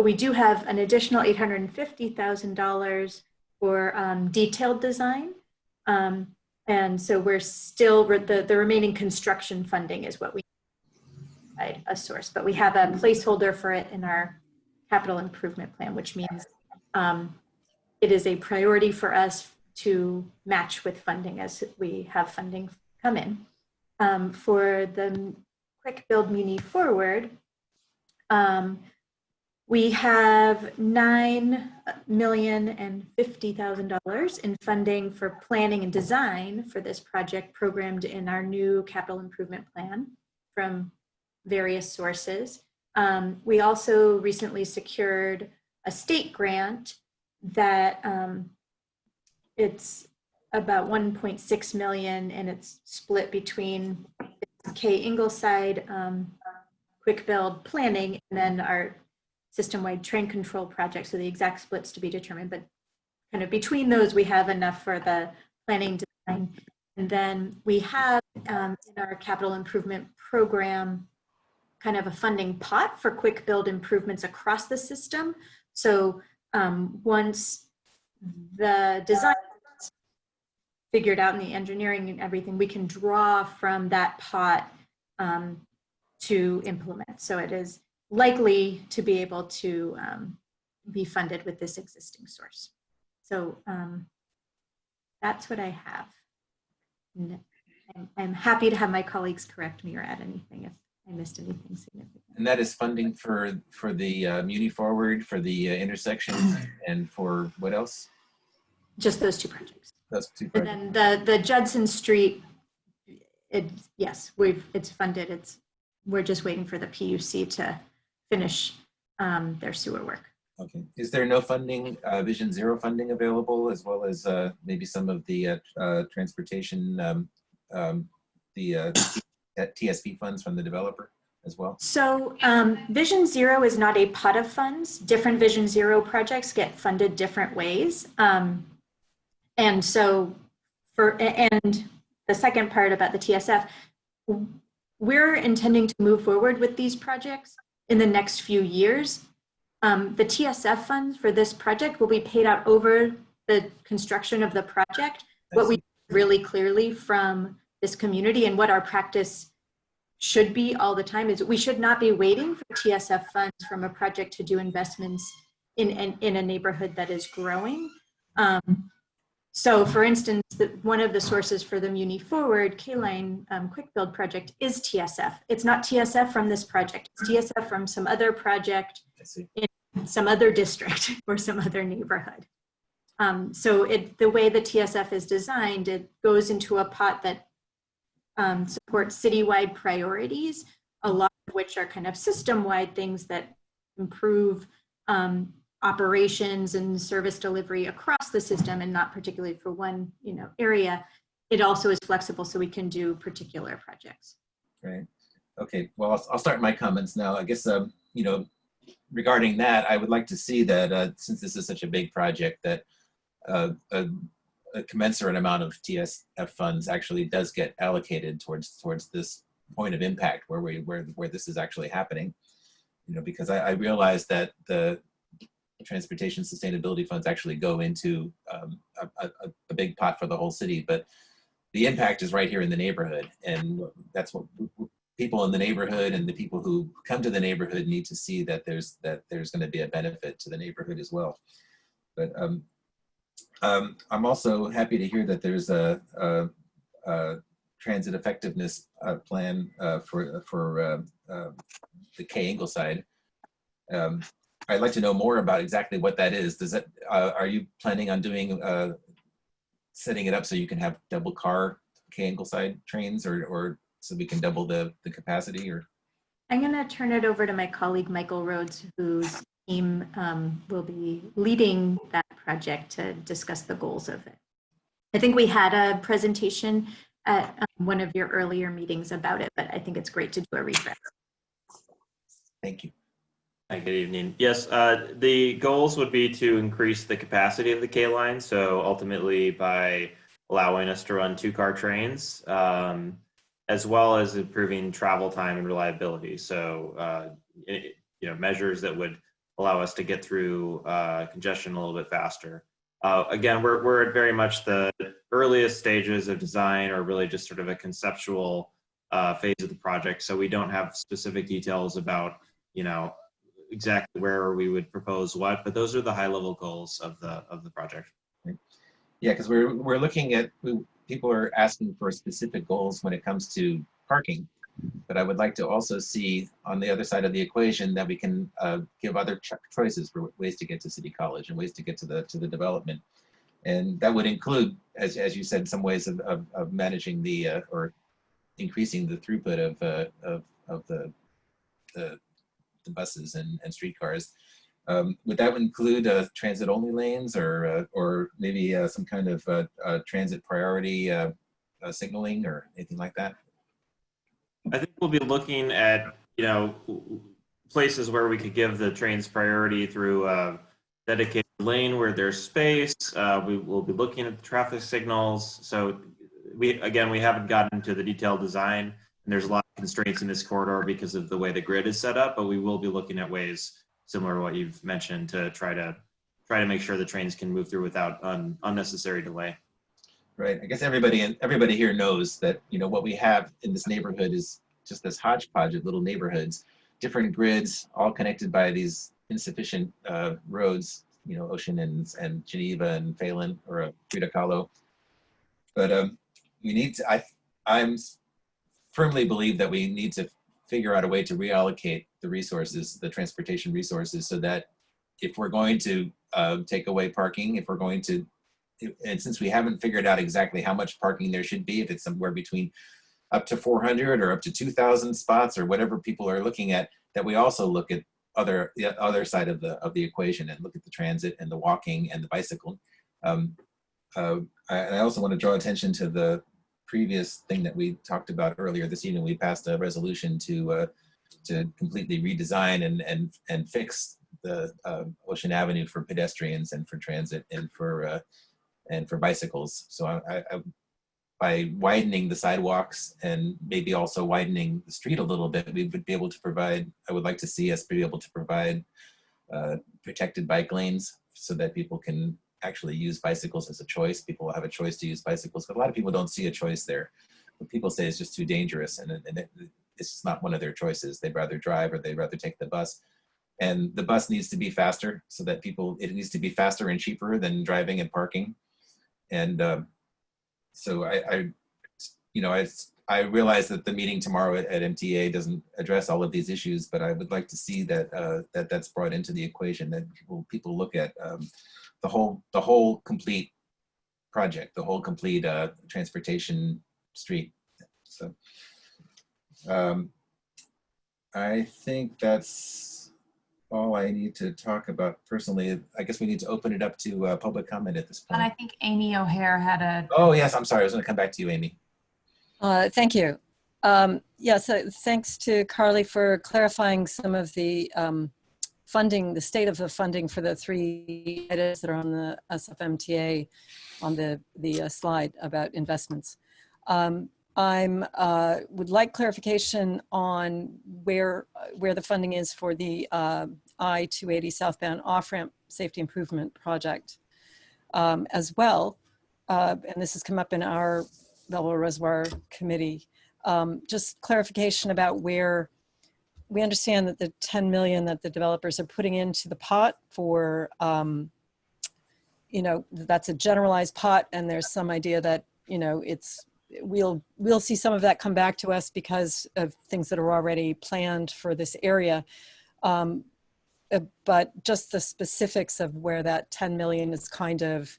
we do have an additional $850,000 for detailed design. And so we're still, the remaining construction funding is what we need a source, but we have a placeholder for it in our capital improvement plan, which means it is a priority for us to match with funding as we have funding come in. For the Quick Build Muni Forward, we have $9,050,000 in funding for planning and design for this project programmed in our new capital improvement plan from various sources. We also recently secured a state grant that it's about 1.6 million, and it's split between K Ingleside Quick Build planning and then our system-wide train control project. So the exact splits to be determined, but kind of between those, we have enough for the planning design. And then we have in our capital improvement program kind of a funding pot for quick build improvements across the system. So once the design is figured out and the engineering and everything, we can draw from that pot to implement. So it is likely to be able to be funded with this existing source. So that's what I have. And I'm happy to have my colleagues correct me or add anything if I missed anything significant. And that is funding for the Muni Forward, for the intersection, and for what else? Just those two projects. Those two projects. And then the Judson Street, yes, it's funded. We're just waiting for the PUC to finish their sewer work. Okay. Is there no funding, Vision Zero funding available, as well as maybe some of the transportation, the TSP funds from the developer as well? So Vision Zero is not a pot of funds. Different Vision Zero projects get funded different ways. And so and the second part about the TSF, we're intending to move forward with these projects in the next few years. The TSF funds for this project will be paid out over the construction of the project. What we really clearly from this community and what our practice should be all the time is we should not be waiting for TSF funds from a project to do investments in a neighborhood that is growing. So for instance, one of the sources for the Muni Forward K-Line Quick Build project is TSF. It's not TSF from this project, it's TSF from some other project in some other district or some other neighborhood. So the way the TSF is designed, it goes into a pot that supports citywide priorities, a lot of which are kind of system-wide things that improve operations and service delivery across the system and not particularly for one area. It also is flexible so we can do particular projects. Right. Okay. Well, I'll start my comments now. I guess, regarding that, I would like to see that since this is such a big project, that a commensurate amount of TSF funds actually does get allocated towards this point of impact where this is actually happening. Because I realize that the transportation sustainability funds actually go into a big pot for the whole city, but the impact is right here in the neighborhood, and that's what people in the neighborhood and the people who come to the neighborhood need to see, that there's going to be a benefit to the neighborhood as well. But I'm also happy to hear that there's a transit effectiveness plan for the K Ingleside. I'd like to know more about exactly what that is. Does that are you planning on doing setting it up so you can have double car K Ingleside trains, or so we can double the capacity? Or I'm going to turn it over to my colleague Michael Rhodes, whose team will be leading that project to discuss the goals of it. I think we had a presentation at one of your earlier meetings about it, but I think it's great to do a refresh. Thank you. Hi, good evening. Yes, the goals would be to increase the capacity of the K line. So ultimately by allowing us to run 2-car trains, as well as improving travel time and reliability. So, measures that would allow us to get through congestion a little bit faster. Again, we're at very much the earliest stages of design, or really just sort of a conceptual phase of the project. So we don't have specific details about, exactly where we would propose what, but those are the high level goals of the project. Yeah, because we're looking at, people are asking for specific goals when it comes to parking, but I would like to also see on the other side of the equation that we can give other choices for ways to get to City College and ways to get to the development, and that would include, as you said, some ways of managing the or increasing the throughput of the buses and streetcars. Would that include transit-only lanes, or maybe some kind of transit priority signaling or anything like that? I think we'll be looking at, places where we could give the trains priority through a dedicated lane where there's space. We will be looking at the traffic signals. So we haven't gotten into the detailed design, and there's a lot of constraints in this corridor because of the way the grid is set up, but we will be looking at ways similar to what you've mentioned to try to make sure the trains can move through without unnecessary delay. Right. I guess everybody here knows that, what we have in this neighborhood is just this hodgepodge of little neighborhoods, different grids, all connected by these insufficient roads, Ocean and Geneva and Phelan or Frida Kahlo. But we need to, I'm firmly believe that we need to figure out a way to reallocate the resources, the transportation resources, so that if we're going to take away parking, if we're going to, and since we haven't figured out exactly how much parking there should be, if it's somewhere between up to 400 or up to 2,000 spots or whatever people are looking at, that we also look at the other side of the equation and look at the transit and the walking and the bicycle. I also want to draw attention to the previous thing that we talked about earlier this evening. We passed a resolution to completely redesign and fix the Ocean Avenue for pedestrians and for transit and for bicycles. So by widening the sidewalks and maybe also widening the street a little bit, we would be able to provide, I would like to see us be able to provide protected bike lanes so that people can actually use bicycles as a choice. People will have a choice to use bicycles, but a lot of people don't see a choice there. But people say it's just too dangerous, and it's just not one of their choices. They'd rather drive or they'd rather take the bus. And the bus needs to be faster so that it needs to be faster and cheaper than driving and parking. And so I realize that the meeting tomorrow at MTA doesn't address all of these issues, but I would like to see that that's brought into the equation, that people look at the whole complete project, the whole complete transportation street. So I think that's all I need to talk about personally. I guess we need to open it up to public comment at this point. And I think Amy O'Hare had a. Oh yes, I'm sorry. I was going to come back to you, Amy. Thank you. So thanks to Carly for clarifying some of the funding, the state of the funding for the 3 items that are on the SFMTA on the slide about investments. Would like clarification on where the funding is for the I-280 southbound off-ramp safety improvement project as well. And this has come up in our Balboa Reservoir committee. Just clarification about where we understand that the 10 million that the developers are putting into the pot for, that's a generalized pot, and there's some idea that, we'll see some of that come back to us because of things that are already planned for this area. But just the specifics of where that 10 million is kind of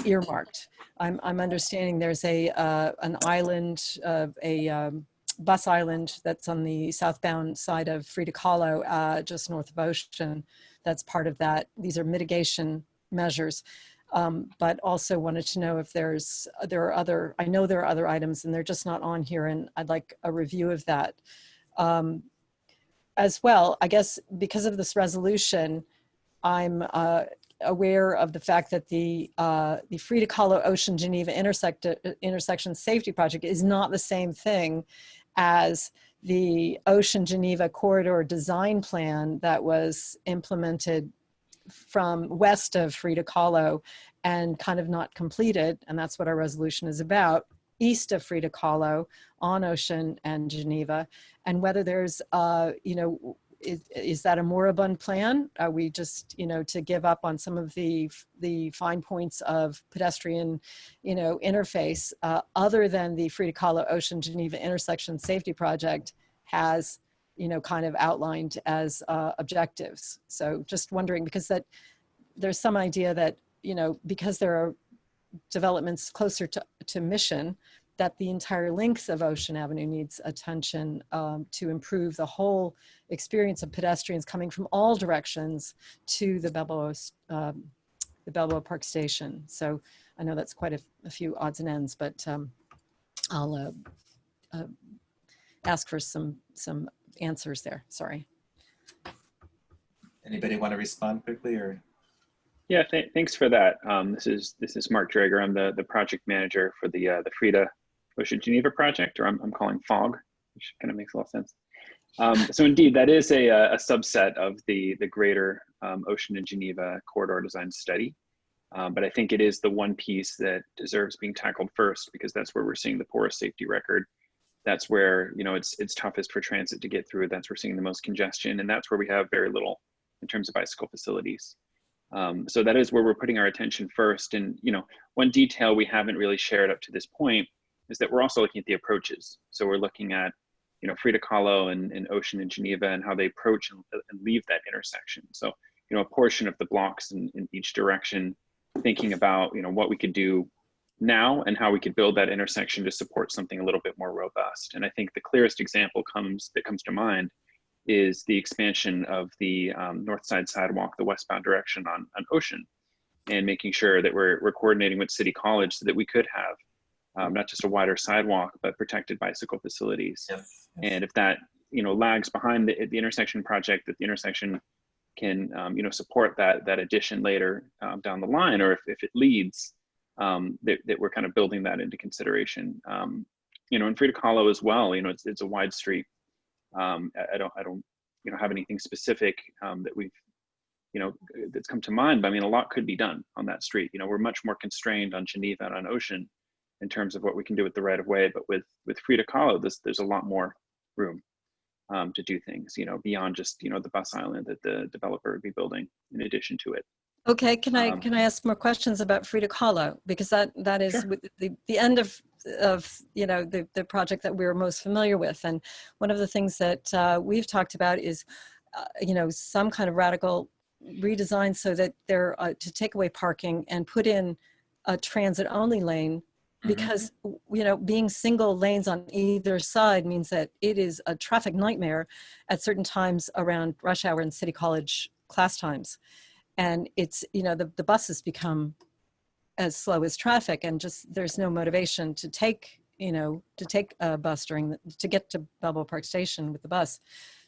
earmarked. I'm understanding there's an island, a bus island that's on the southbound side of Frida Kahlo, just north of Ocean. That's part of that. These are mitigation measures, but also wanted to know if there are other. I know there are other items, and they're just not on here, and I'd like a review of that. as well, I guess because of this resolution, I'm aware of the fact that the Frida Kahlo Ocean Geneva intersection safety project is not the same thing as the Ocean Geneva corridor design plan that was implemented from west of Frida Kahlo and kind of not completed, and that's what our resolution is about, east of Frida Kahlo on Ocean and Geneva, and whether there's, you know, is that a moribund plan? Are we just, you know, to give up on some of the fine points of pedestrian, you know, interface, other than the Frida Kahlo Ocean Geneva intersection safety project has, you know, kind of outlined as objectives. So just wondering, because that there's some idea that, you know, because there are developments closer to Mission, that the entire length of Ocean Avenue needs attention to improve the whole experience of pedestrians coming from all directions to the Balboa Park Station. So I know that's quite a few odds and ends, but I'll ask for some answers there. Sorry. Anybody want to respond quickly, or? Yeah, thanks for that. This is Mark Drager. I'm the project manager for the Frida Ocean Geneva project, or I'm calling FOG, which kind of makes a lot of sense. So indeed, that is a subset of the greater Ocean and Geneva corridor design study. But I think it is the one piece that deserves being tackled first, because that's where we're seeing the poorest safety record. That's where, you know, it's toughest for transit to get through. That's where we're seeing the most congestion, and that's where we have very little in terms of bicycle facilities. So that is where we're putting our attention first. And, you know, one detail we haven't really shared up to this point is that we're also looking at the approaches. So we're looking at, you know, Frida Kahlo and Ocean and Geneva and how they approach and leave that intersection. So, you know, a portion of the blocks in each direction, thinking about, you know, what we could do now and how we could build that intersection to support something a little bit more robust. And I think the clearest example that comes to mind is the expansion of the north side sidewalk, the westbound direction on Ocean, and making sure that we're coordinating with City College so that we could have not just a wider sidewalk, but protected bicycle facilities. Yes. And if that, you know, lags behind the intersection project, that the intersection can, you know, support that addition later down the line, or if it leads, that we're kind of building that into consideration. You know, in Frida Kahlo as well, you know, it's a wide street. I don't, you know, have anything specific that we've, you know, that's come to mind, but I mean, a lot could be done on that street. You know, we're much more constrained on Geneva and on Ocean in terms of what we can do with the right of way, but with Frida Kahlo, there's a lot more room to do things, you know, beyond just, you know, the bus island that the developer would be building in addition to it. Okay, can I ask more questions about Frida Kahlo, because that is Sure. the end of you know, the project that we're most familiar with. And one of the things that we've talked about is you know, some kind of radical redesign so that they're to take away parking and put in a transit only lane, because you know, being single lanes on either side means that it is a traffic nightmare at certain times around rush hour and City College class times. And it's, you know, the buses become as slow as traffic, and just there's no motivation to take, you know, to take a bus to get to Balboa Park Station with the bus.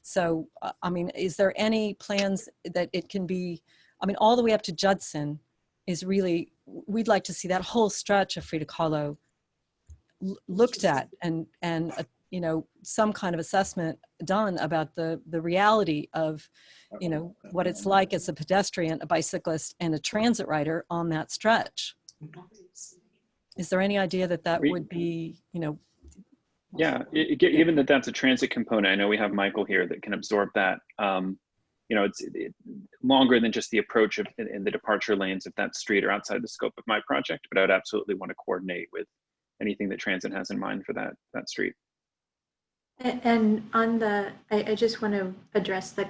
So, I mean, is there any plans that it can be, I mean, all the way up to Judson is really, we'd like to see that whole stretch of Frida Kahlo looked at, and you know, some kind of assessment done about the reality of, you know, what it's like as a pedestrian, a bicyclist, and a transit rider on that stretch. Is there any idea that would be, you know? Yeah, given that that's a transit component, I know we have Michael here that can absorb that. You know, it's longer than just the approach of in the departure lanes of that street or outside the scope of my project, but I would absolutely want to coordinate with anything that transit has in mind for that street. And on the, I just want to address the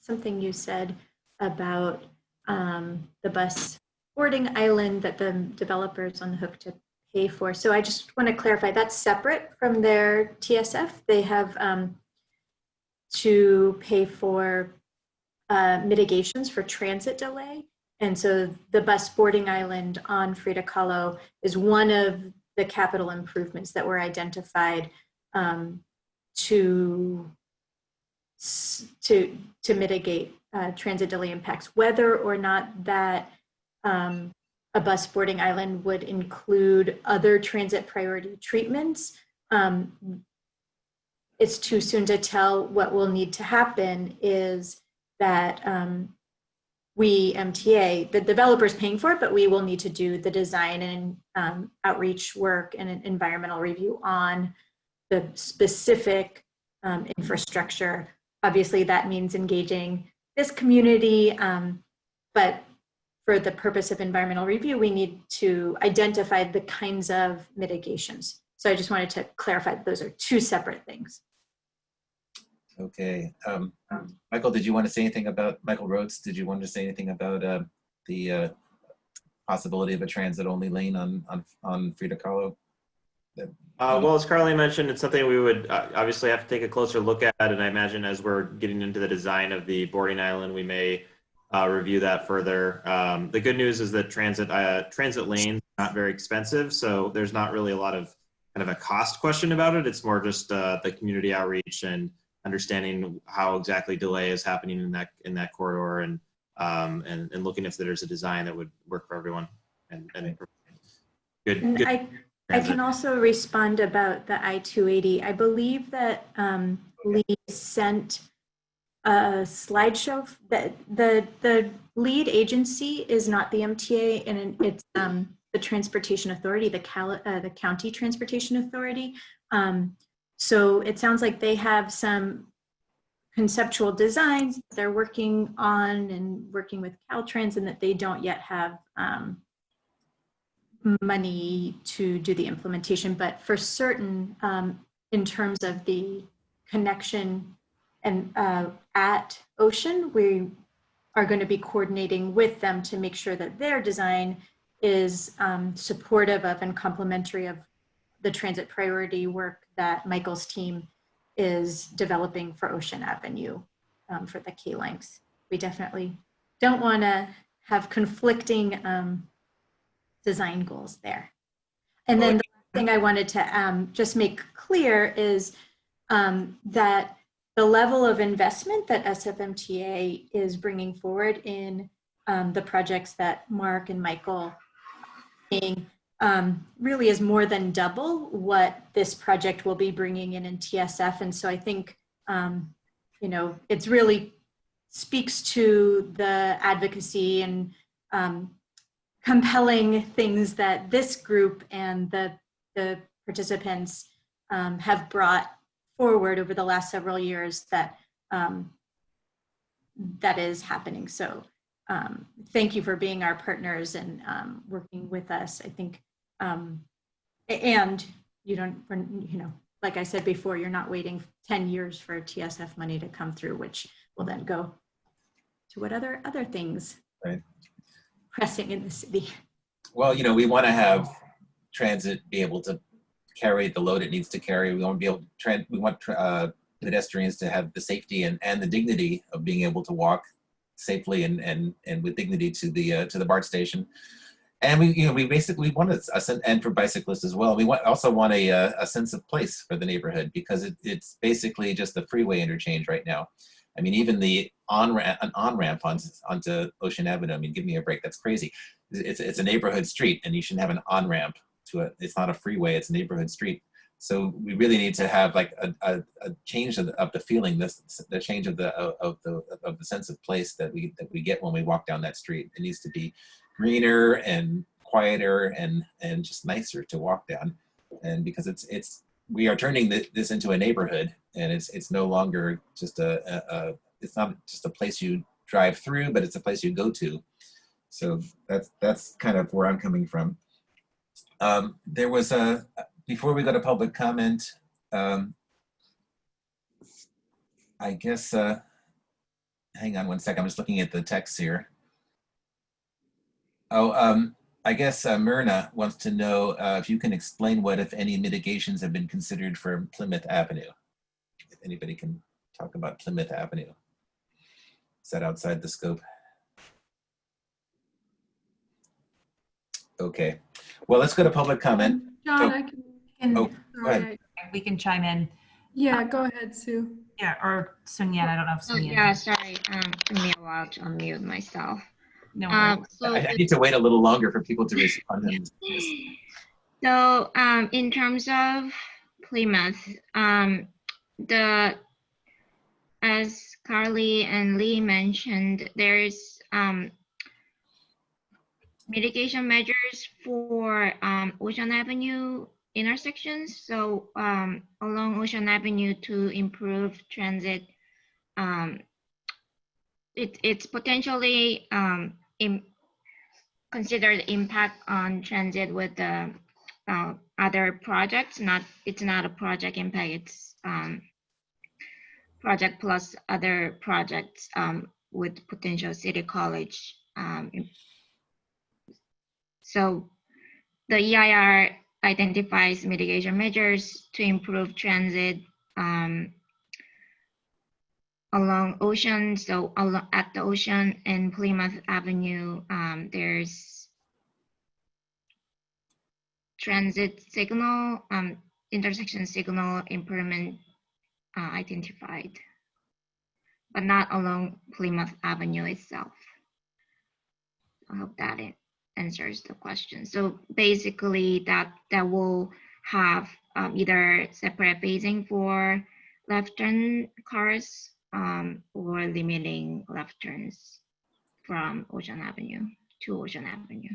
something you said about the bus boarding island that the developers on the hook to pay for. So I just want to clarify, that's separate from their TSF. They have to pay for mitigations for transit delay. And so the bus boarding island on Frida Kahlo is one of the capital improvements that were identified to to mitigate transit delay impacts. Whether or not that a bus boarding island would include other transit priority treatments, it's too soon to tell. What will need to happen is that we, MTA, the developer's paying for it, but we will need to do the design and outreach work and an environmental review on the specific infrastructure. Obviously, that means engaging this community, but for the purpose of environmental review, we need to identify the kinds of mitigations. So I just wanted to clarify that those are two separate things. Okay. Michael, did you want to say anything about, Michael Rhodes, did you want to say anything about the possibility of a transit-only lane on Frida Kahlo? Well, as Carly mentioned, it's something we would obviously have to take a closer look at, and I imagine as we're getting into the design of the boarding island, we may review that further. The good news is that transit lanes are not very expensive, so there's not really a lot of kind of a cost question about it. It's more just the community outreach and understanding how exactly delay is happening in that corridor, and looking if there's a design that would work for everyone. And good. I can also respond about the I-280. I believe that Lee sent a slideshow. That the lead agency is not the MTA, and it's the Transportation Authority, the County Transportation Authority. So it sounds like they have some conceptual designs they're working on and working with Caltrans, and that they don't yet have money to do the implementation. But for certain, in terms of the connection and at Ocean, we are going to be coordinating with them to make sure that their design is supportive of and complementary of the transit priority work that Michael's team is developing for Ocean Avenue for the K-lengths. We definitely don't want to have conflicting design goals there. And then the thing I wanted to just make clear is that the level of investment that SFMTA is bringing forward in the projects that Mark and Michael are seeing really is more than double what this project will be bringing in TSF. And so I think, you know, it's really speaks to the advocacy and compelling things that this group and the participants have brought forward over the last several years that that is happening. So thank you for being our partners and working with us. I think, and you don't, you know, like I said before, you're not waiting 10 years for TSF money to come through, which will then go to what other things right pressing in the city. Well, you know, we want to have transit be able to carry the load it needs to carry. We want to be able to we want pedestrians to have the safety and the dignity of being able to walk safely and with dignity to the BART station. And we basically want and for bicyclists as well. We also want a sense of place for the neighborhood, because it's basically just a freeway interchange right now. I mean, even the on-ramp onto Ocean Avenue, I mean, give me a break, that's crazy. It's a neighborhood street, and you shouldn't have an on-ramp to it. It's not a freeway, it's a neighborhood street. So we really need to have like a change of the feeling, the change of the sense of place that we get when we walk down that street. It needs to be greener and quieter and just nicer to walk down. And because we are turning this into a neighborhood, and it's no longer just it's not just a place you drive through, but it's a place you go to. So that's kind of where I'm coming from. There was before we go to public comment, I guess, hang on one second, I'm just looking at the text here. Oh, I guess Myrna wants to know if you can explain what, if any, mitigations have been considered for Plymouth Avenue. If anybody can talk about Plymouth Avenue. Is that outside the scope? Okay, well, let's go to public comment. John, I can, go ahead. We can chime in. Yeah, go ahead, Sue. Yeah, or Sung Yan. I don't know if Oh, Sung Yan. yeah, sorry. Took me a while to unmute myself. No worries. I need to wait a little longer for people to respond. And yes. So in terms of Plymouth, as Carly and Lee mentioned, there's mitigation measures for Ocean Avenue intersections. So along Ocean Avenue to improve transit, it's potentially considered impact on transit with the other projects. It's not a project impact. It's project plus other projects with potential city college. So the EIR identifies mitigation measures to improve transit along Ocean. So at the Ocean and Plymouth Avenue, there's transit signal, intersection signal improvement identified, but not along Plymouth Avenue itself. I hope that it answers the question. So basically that will have either separate phasing for left turn cars or limiting left turns from Ocean Avenue to Ocean Avenue.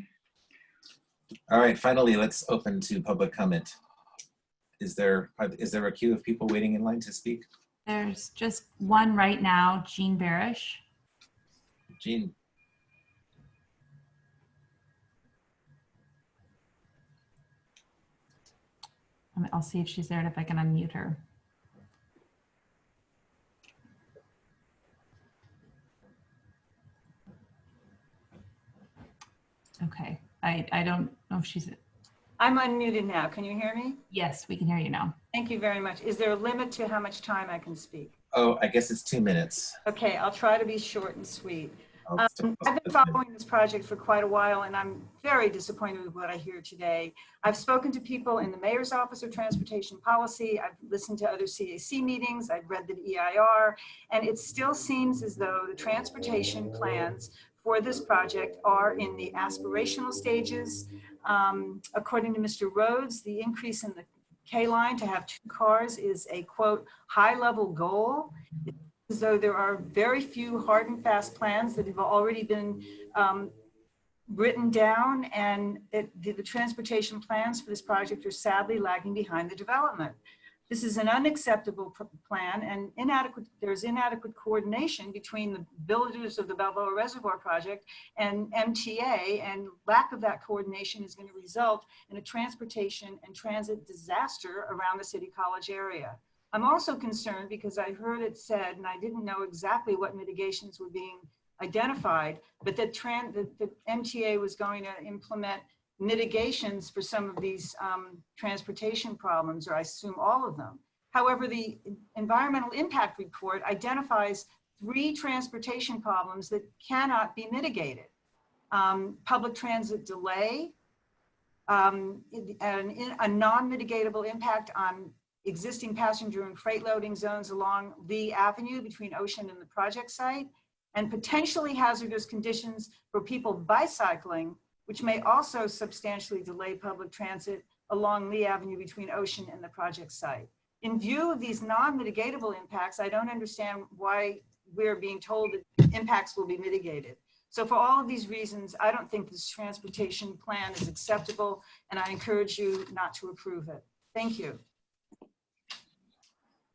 All right, finally, let's open to public comment. Is there a queue of people waiting in line to speak? There's just one right now, Jean Barish. Jean. I'll see if she's there and if I can unmute her. Okay, I don't know if she's. I'm unmuted now. Can you hear me? Yes, we can hear you now. Thank you very much. Is there a limit to how much time I can speak? Oh, I guess it's 2 minutes. Okay, I'll try to be short and sweet. I've been following this project for quite a while, and I'm very disappointed with what I hear today. I've spoken to people in the Mayor's Office of Transportation Policy. I've listened to other CAC meetings. I've read the EIR, and it still seems as though the transportation plans for this project are in the aspirational stages. According to Mr. Rhodes, the increase in the K line to have 2 cars is a, quote, high-level goal. As though there are very few hard and fast plans that have already been written down, and the transportation plans for this project are sadly lagging behind the development. This is an unacceptable plan, and there's inadequate coordination between the builders of the Balboa Reservoir project and MTA, and lack of that coordination is going to result in a transportation and transit disaster around the City College area. I'm also concerned because I heard it said, and I didn't know exactly what mitigations were being identified, but that the MTA was going to implement mitigations for some of these transportation problems, or I assume all of them. However, the environmental impact report identifies 3 transportation problems that cannot be mitigated. Public transit delay, a non-mitigatable impact on existing passenger and freight loading zones along Lee Avenue between Ocean and the project site, and potentially hazardous conditions for people bicycling, which may also substantially delay public transit along Lee Avenue between Ocean and the project site. In view of these non-mitigatable impacts, I don't understand why we're being told that impacts will be mitigated. So for all of these reasons, I don't think this transportation plan is acceptable, and I encourage you not to approve it. Thank you.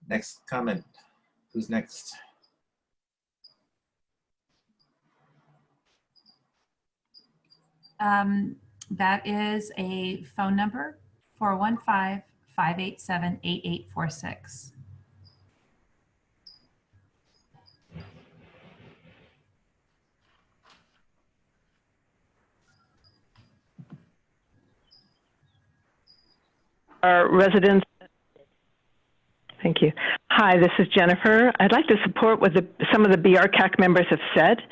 Next comment. Who's next? That is a phone number, 415-587-8846. Our residents. Thank you. Hi, this is Jennifer. I'd like to support what some of the BRCAC members have said.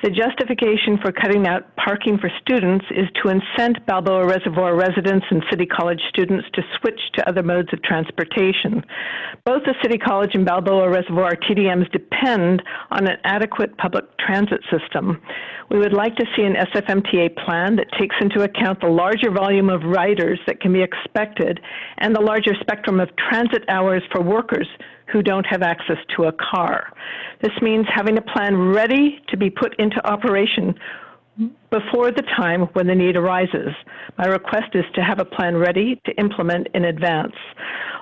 The justification for cutting out parking for students is to incent Balboa Reservoir residents and City College students to switch to other modes of transportation. Both the City College and Balboa Reservoir TDMs depend on an adequate public transit system. We would like to see an SFMTA plan that takes into account the larger volume of riders that can be expected and the larger spectrum of transit hours for workers who don't have access to a car. This means having a plan ready to be put into operation before the time when the need arises. My request is to have a plan ready to implement in advance.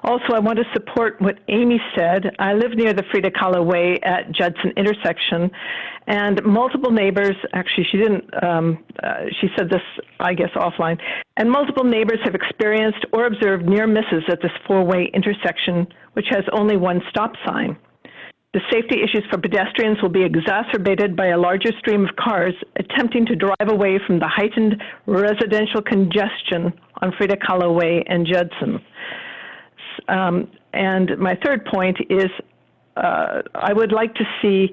Also, I want to support what Amy said. I live near the Frida Kahlo Way at Judson intersection, and multiple neighbors, actually she didn't, she said this, I guess, offline, and multiple neighbors have experienced or observed near misses at this four-way intersection, which has only one stop sign. The safety issues for pedestrians will be exacerbated by a larger stream of cars attempting to drive away from the heightened residential congestion on Frida Kahlo Way and Judson. And my third point is I would like to see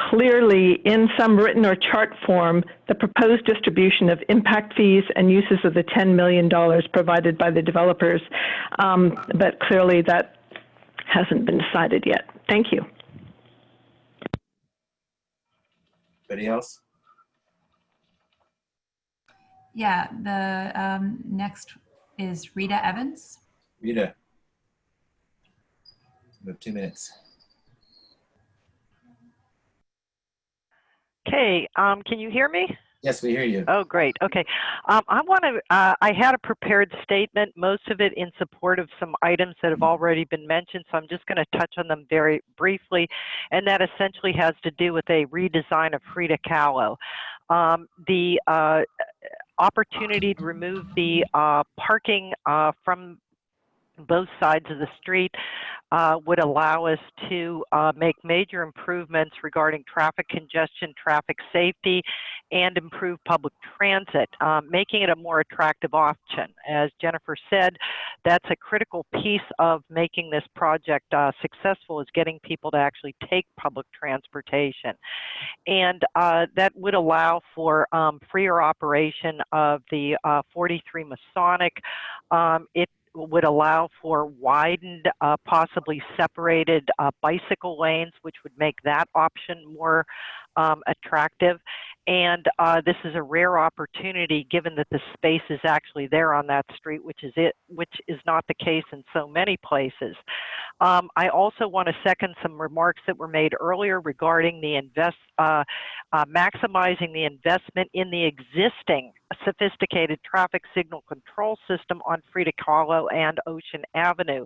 clearly in some written or chart form the proposed distribution of impact fees and uses of the $10 million provided by the developers, but clearly that hasn't been decided yet. Thank you. Anybody else? Yeah, the next is Rita Evans. Rita. You have 2 minutes. Okay, can you hear me? Yes, we hear you. Oh, great. Okay. I want to, I had a prepared statement, most of it in support of some items that have already been mentioned, so I'm just going to touch on them very briefly, and that essentially has to do with a redesign of Frida Kahlo. The opportunity to remove the parking from both sides of the street would allow us to make major improvements regarding traffic congestion, traffic safety, and improve public transit, making it a more attractive option. As Jennifer said, that's a critical piece of making this project successful, is getting people to actually take public transportation. And that would allow for freer operation of the 43 Masonic. It would allow for widened, possibly separated bicycle lanes, which would make that option more attractive. And this is a rare opportunity, given that the space is actually there on that street, which is not the case in so many places. I also want to second some remarks that were made earlier regarding the maximizing the investment in the existing sophisticated traffic signal control system on Frida Kahlo and Ocean Avenue.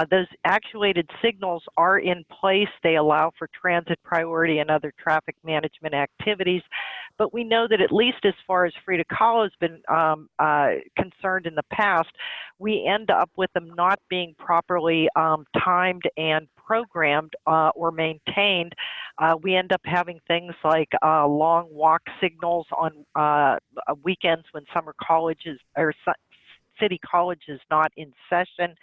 Those actuated signals are in place. They allow for transit priority and other traffic management activities. But we know that, at least as far as Frida Kahlo has been concerned in the past, we end up with them not being properly timed and programmed or maintained. We end up having things like long walk signals on weekends when summer colleges or City College is not in session.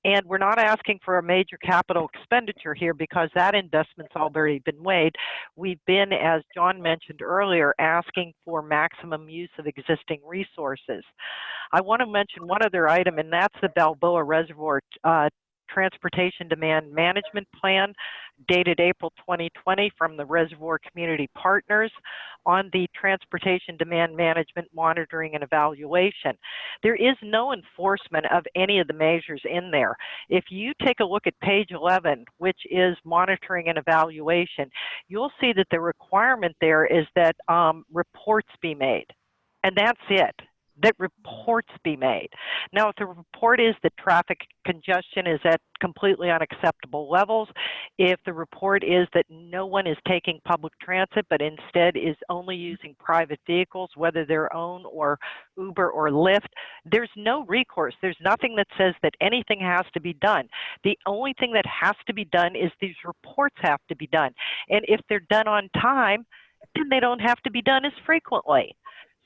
And we're not asking for a major capital expenditure here, because that investment's already been made. We've been, as John mentioned earlier, asking for maximum use of existing resources. I want to mention one other item, and that's the Balboa Reservoir Transportation Demand Management Plan, dated April 2020, from the Reservoir Community Partners on the transportation demand management monitoring and evaluation. There is no enforcement of any of the measures in there. If you take a look at page 11, which is monitoring and evaluation, you'll see that the requirement there is that reports be made, and that's it. That reports be made. Now, if the report is that traffic congestion is at completely unacceptable levels, if the report is that no one is taking public transit, but instead is only using private vehicles, whether their own or Uber or Lyft, there's no recourse. There's nothing that says that anything has to be done. The only thing that has to be done is these reports have to be done. And if they're done on time, then they don't have to be done as frequently.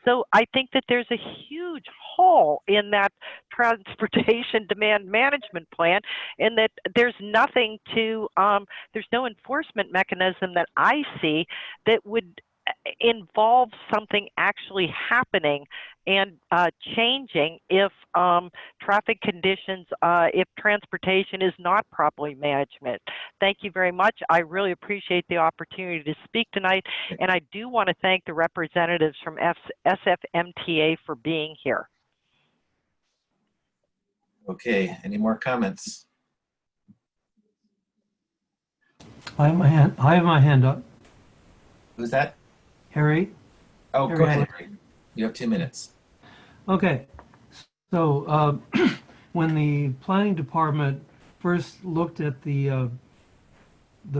So I think that there's a huge hole in that transportation demand management plan, and that there's nothing to, there's no enforcement mechanism that I see that would involves something actually happening and changing if traffic conditions, if transportation is not properly managed. Thank you very much. I really appreciate the opportunity to speak tonight, and I do want to thank the representatives from SFMTA for being here. Okay, any more comments? I have my hand up. Who's that? Harry? Oh, Harry go ahead, Flynn. Harry. You have 2 minutes. Okay. So when the planning department first looked at the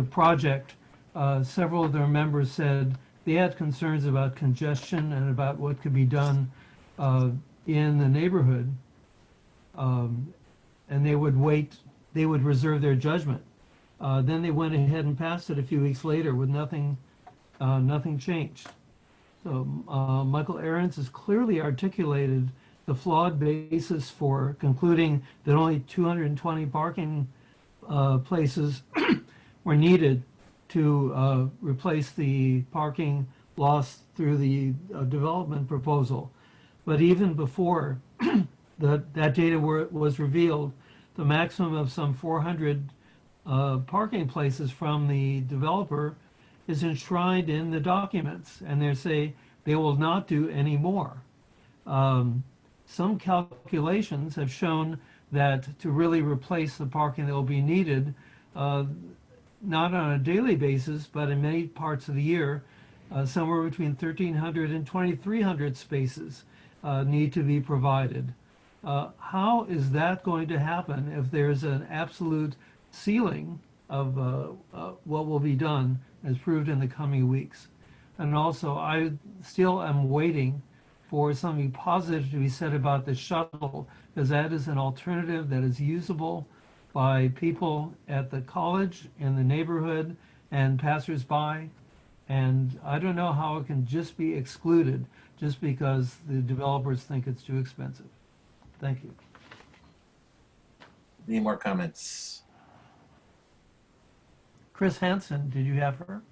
project, several of their members said they had concerns about congestion and about what could be done in the neighborhood. And they would wait, they would reserve their judgment. Then they went ahead and passed it a few weeks later with nothing changed. So Michael Ahrens has clearly articulated the flawed basis for concluding that only 220 parking places were needed to replace the parking lost through the development proposal. But even before that data was revealed, the maximum of some 400 parking places from the developer is enshrined in the documents, and they say they will not do any more. Some calculations have shown that to really replace the parking that will be needed, not on a daily basis, but in many parts of the year, somewhere between 1,300 and 2,300 spaces need to be provided. How is that going to happen if there's an absolute ceiling of what will be done as proved in the coming weeks? And also, I still am waiting for something positive to be said about the shuttle, because that is an alternative that is usable by people at the college, in the neighborhood, and passersby. And I don't know how it can just be excluded just because the developers think it's too expensive. Thank you. Any more comments? Chris Hansen, did you have her?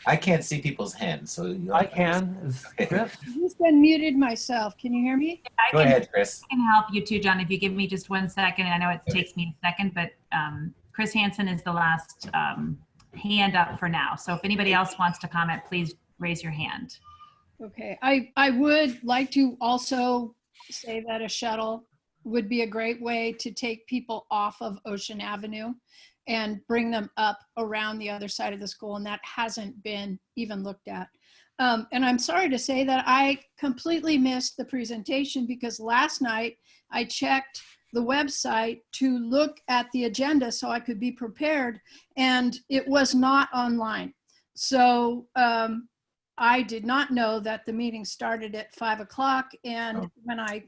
I can't see people's hands, so you'll I can. Is Chris? I've just unmuted myself. Can you hear me? Go ahead, Chris. I can help you too, John, if you give me just 1 second. I know it takes me a second, but Chris Hansen is the last hand up for now. So if anybody else wants to comment, please raise your hand. Okay, I would like to also say that a shuttle would be a great way to take people off of Ocean Avenue and bring them up around the other side of the school, and that hasn't been even looked at. And I'm sorry to say that I completely missed the presentation, because last night I checked the website to look at the agenda so I could be prepared, and it was not online. So I did not know that the meeting started at 5 o'clock, and when I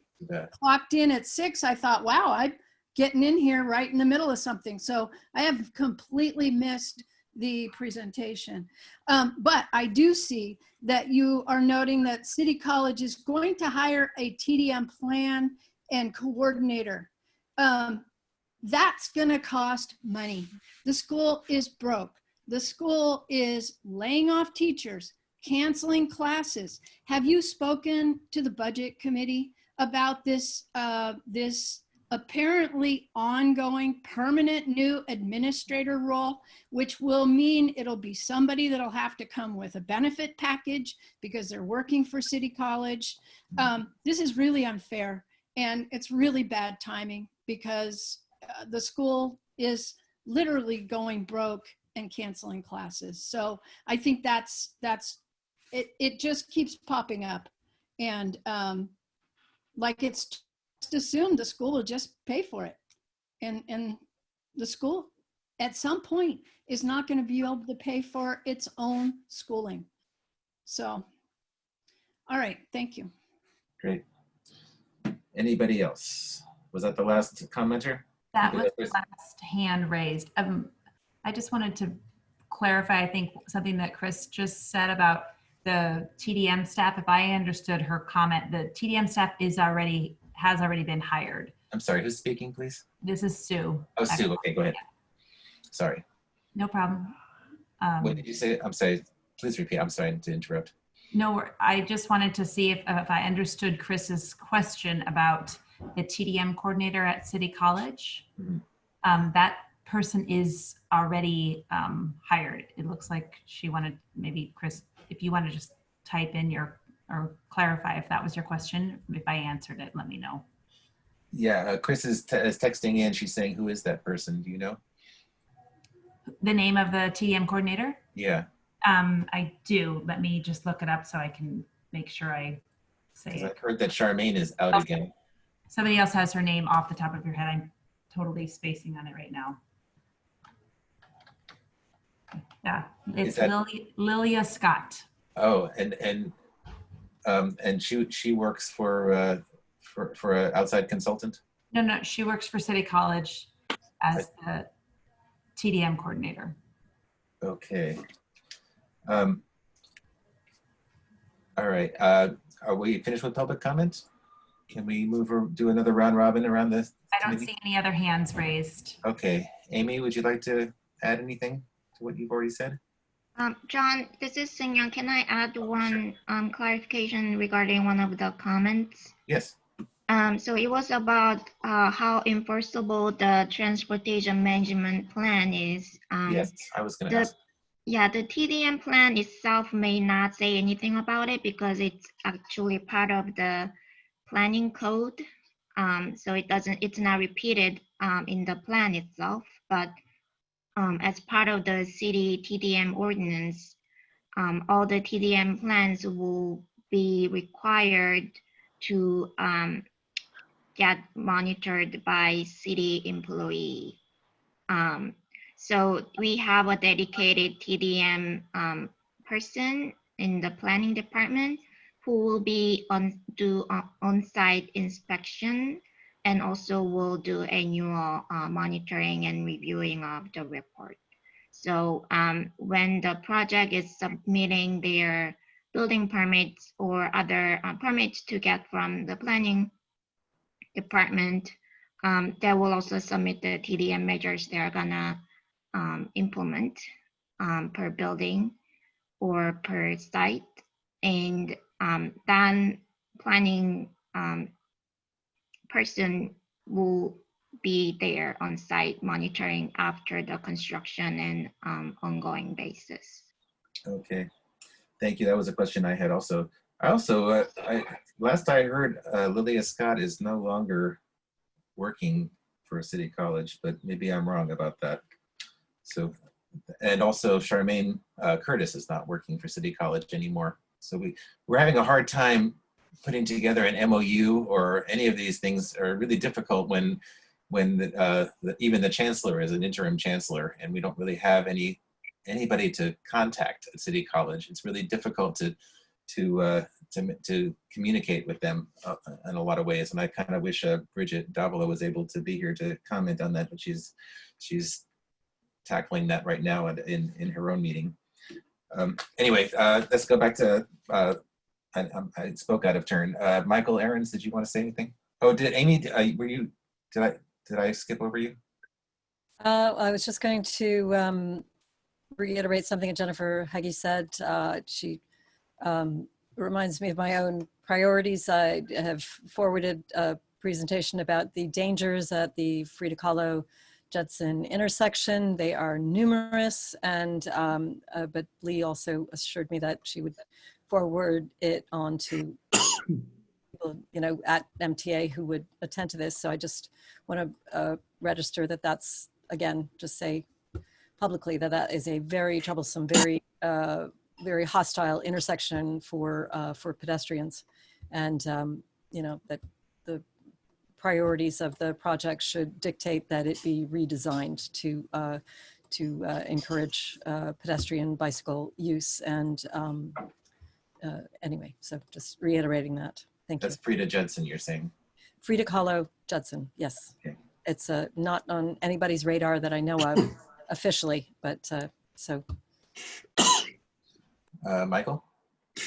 clocked in at 6, I thought, wow, I'm getting in here right in the middle of something. So I have completely missed the presentation. But I do see that you are noting that City College is going to hire a TDM plan and coordinator. That's gonna cost money. The school is broke. The school is laying off teachers, canceling classes. Have you spoken to the budget committee about this, this apparently ongoing permanent new administrator role, which will mean it'll be somebody that'll have to come with a benefit package because they're working for City College? This is really unfair, and it's really bad timing, because the school is literally going broke and canceling classes. So I think that's it just keeps popping up, and like it's just assumed the school will just pay for it, and the school at some point is not going to be able to pay for its own schooling. So, all right, thank you. Great. Anybody else? Was that the last commenter? That was the last hand raised. I just wanted to clarify, I think, something that Chris just said about the TDM staff. If I understood her comment, the TDM staff has already been hired. I'm sorry, who's speaking, please? This is Sue. Oh, Sue, okay, go ahead. Sorry. No problem. What did you say? I'm sorry, please repeat. I'm sorry to interrupt. No, I just wanted to see if I understood Chris's question about the TDM coordinator at City College. That person is already hired. It looks like she wanted, maybe Chris, if you want to just type in your, or clarify if that was your question. If I answered it, let me know. Yeah, Chris is texting in. She's saying, who is that person? Do you know? The name of the TDM coordinator? Yeah. I do. Let me just look it up so I can make sure I say Because it. I've heard that Charmaine is out again. Somebody else has her name off the top of your head. I'm totally spacing on it right now. Yeah, it's Lilia Scott. Oh, and she works for an outside consultant? No, she works for City College as the TDM coordinator. Okay. All right. Are we finished with public comments? Can we move or do another round robin around this? I don't see any other hands raised. Okay. Amy, would you like to add anything to what you've already said? John, this is Singyang. Can I add one clarification regarding one of the comments? Yes. So it was about how enforceable the transportation management plan is. Yes, I was going to ask. Yeah, the TDM plan itself may not say anything about it because it's actually part of the planning code. So it's not repeated in the plan itself, but as part of the city TDM ordinance, all the TDM plans will be required to get monitored by city employee. So we have a dedicated TDM person in the planning department who will be do on-site inspection and also will do annual monitoring and reviewing of the report. So when the project is submitting their building permits or other permits to get from the planning department, they will also submit the TDM measures they're gonna implement per building or per site. And then planning person will be there on site monitoring after the construction and ongoing basis. Okay, thank you. That was a question I had also. Last I heard, Lilia Scott is no longer working for City College, but maybe I'm wrong about that. So, and also Charmaine Curtis is not working for City College anymore. So we're having a hard time putting together an MOU, or any of these things are really difficult when even the chancellor is an interim chancellor and we don't really have anybody to contact at City College. It's really difficult to communicate with them in a lot of ways. And I kind of wish Bridget Davila was able to be here to comment on that, but she's tackling that right now in her own meeting. Anyway, let's go back to, I spoke out of turn. Michael Ahrens, did you want to say anything? Oh, did Amy, did I skip over you? I was just going to reiterate something that Jennifer Heggie said. She reminds me of my own priorities. I have forwarded a presentation about the dangers at the Frida Kahlo Judson intersection. They are numerous, and but Lee also assured me that she would forward it on to people, at MTA who would attend to this. So I just want to register that that's, again, just say publicly that is a very troublesome, very very hostile intersection for pedestrians, and that the priorities of the project should dictate that it be redesigned to encourage pedestrian bicycle use. And anyway, so just reiterating that. Thank you. That's Frida Judson, you're saying? Frida Kahlo Judson, yes. Okay. It's not on anybody's radar that I know of officially, but so. Michael?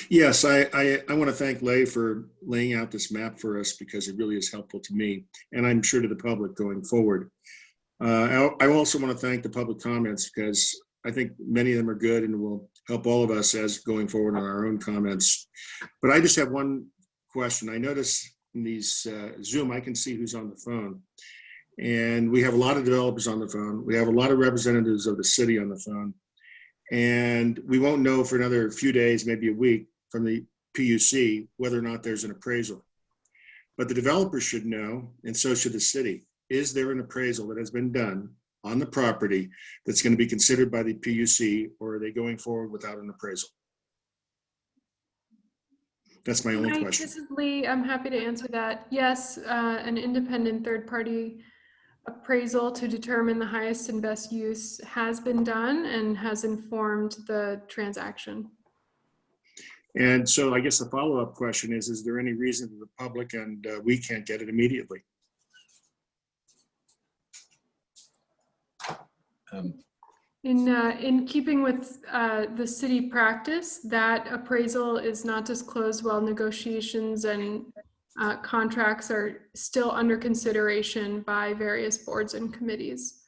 Yes, I want to thank Lei for laying out this map for us, because it really is helpful to me, and I'm sure to the public going forward. I also want to thank the public comments, because I think many of them are good and will help all of us as going forward on our own comments. But I just have one question. I notice in these Zoom, I can see who's on the phone. And we have a lot of developers on the phone. We have a lot of representatives of the city on the phone. And we won't know for another few days, maybe a week, from the PUC whether or not there's an appraisal. But the developers should know, and so should the city. Is there an appraisal that has been done on the property that's going to be considered by the PUC, or are they going forward without an appraisal? That's my only Hi, question. this is Lee. I'm happy to answer that. Yes, an independent third-party appraisal to determine the highest and best use has been done and has informed the transaction. And so I guess the follow-up question is there any reason that the public and we can't get it immediately? In keeping with the city practice, that appraisal is not disclosed while negotiations and contracts are still under consideration by various boards and committees.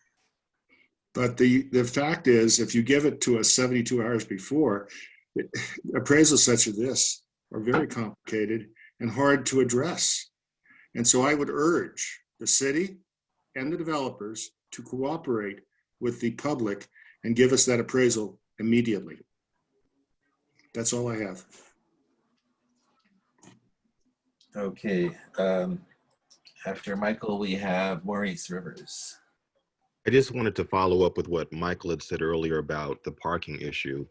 But the fact is, if you give it to us 72 hours before, appraisals such as this are very complicated and hard to address. And so I would urge the city and the developers to cooperate with the public and give us that appraisal immediately. That's all I have. Okay. After Michael, we have Maurice Rivers. I just wanted to follow up with what Michael had said earlier about the parking issue.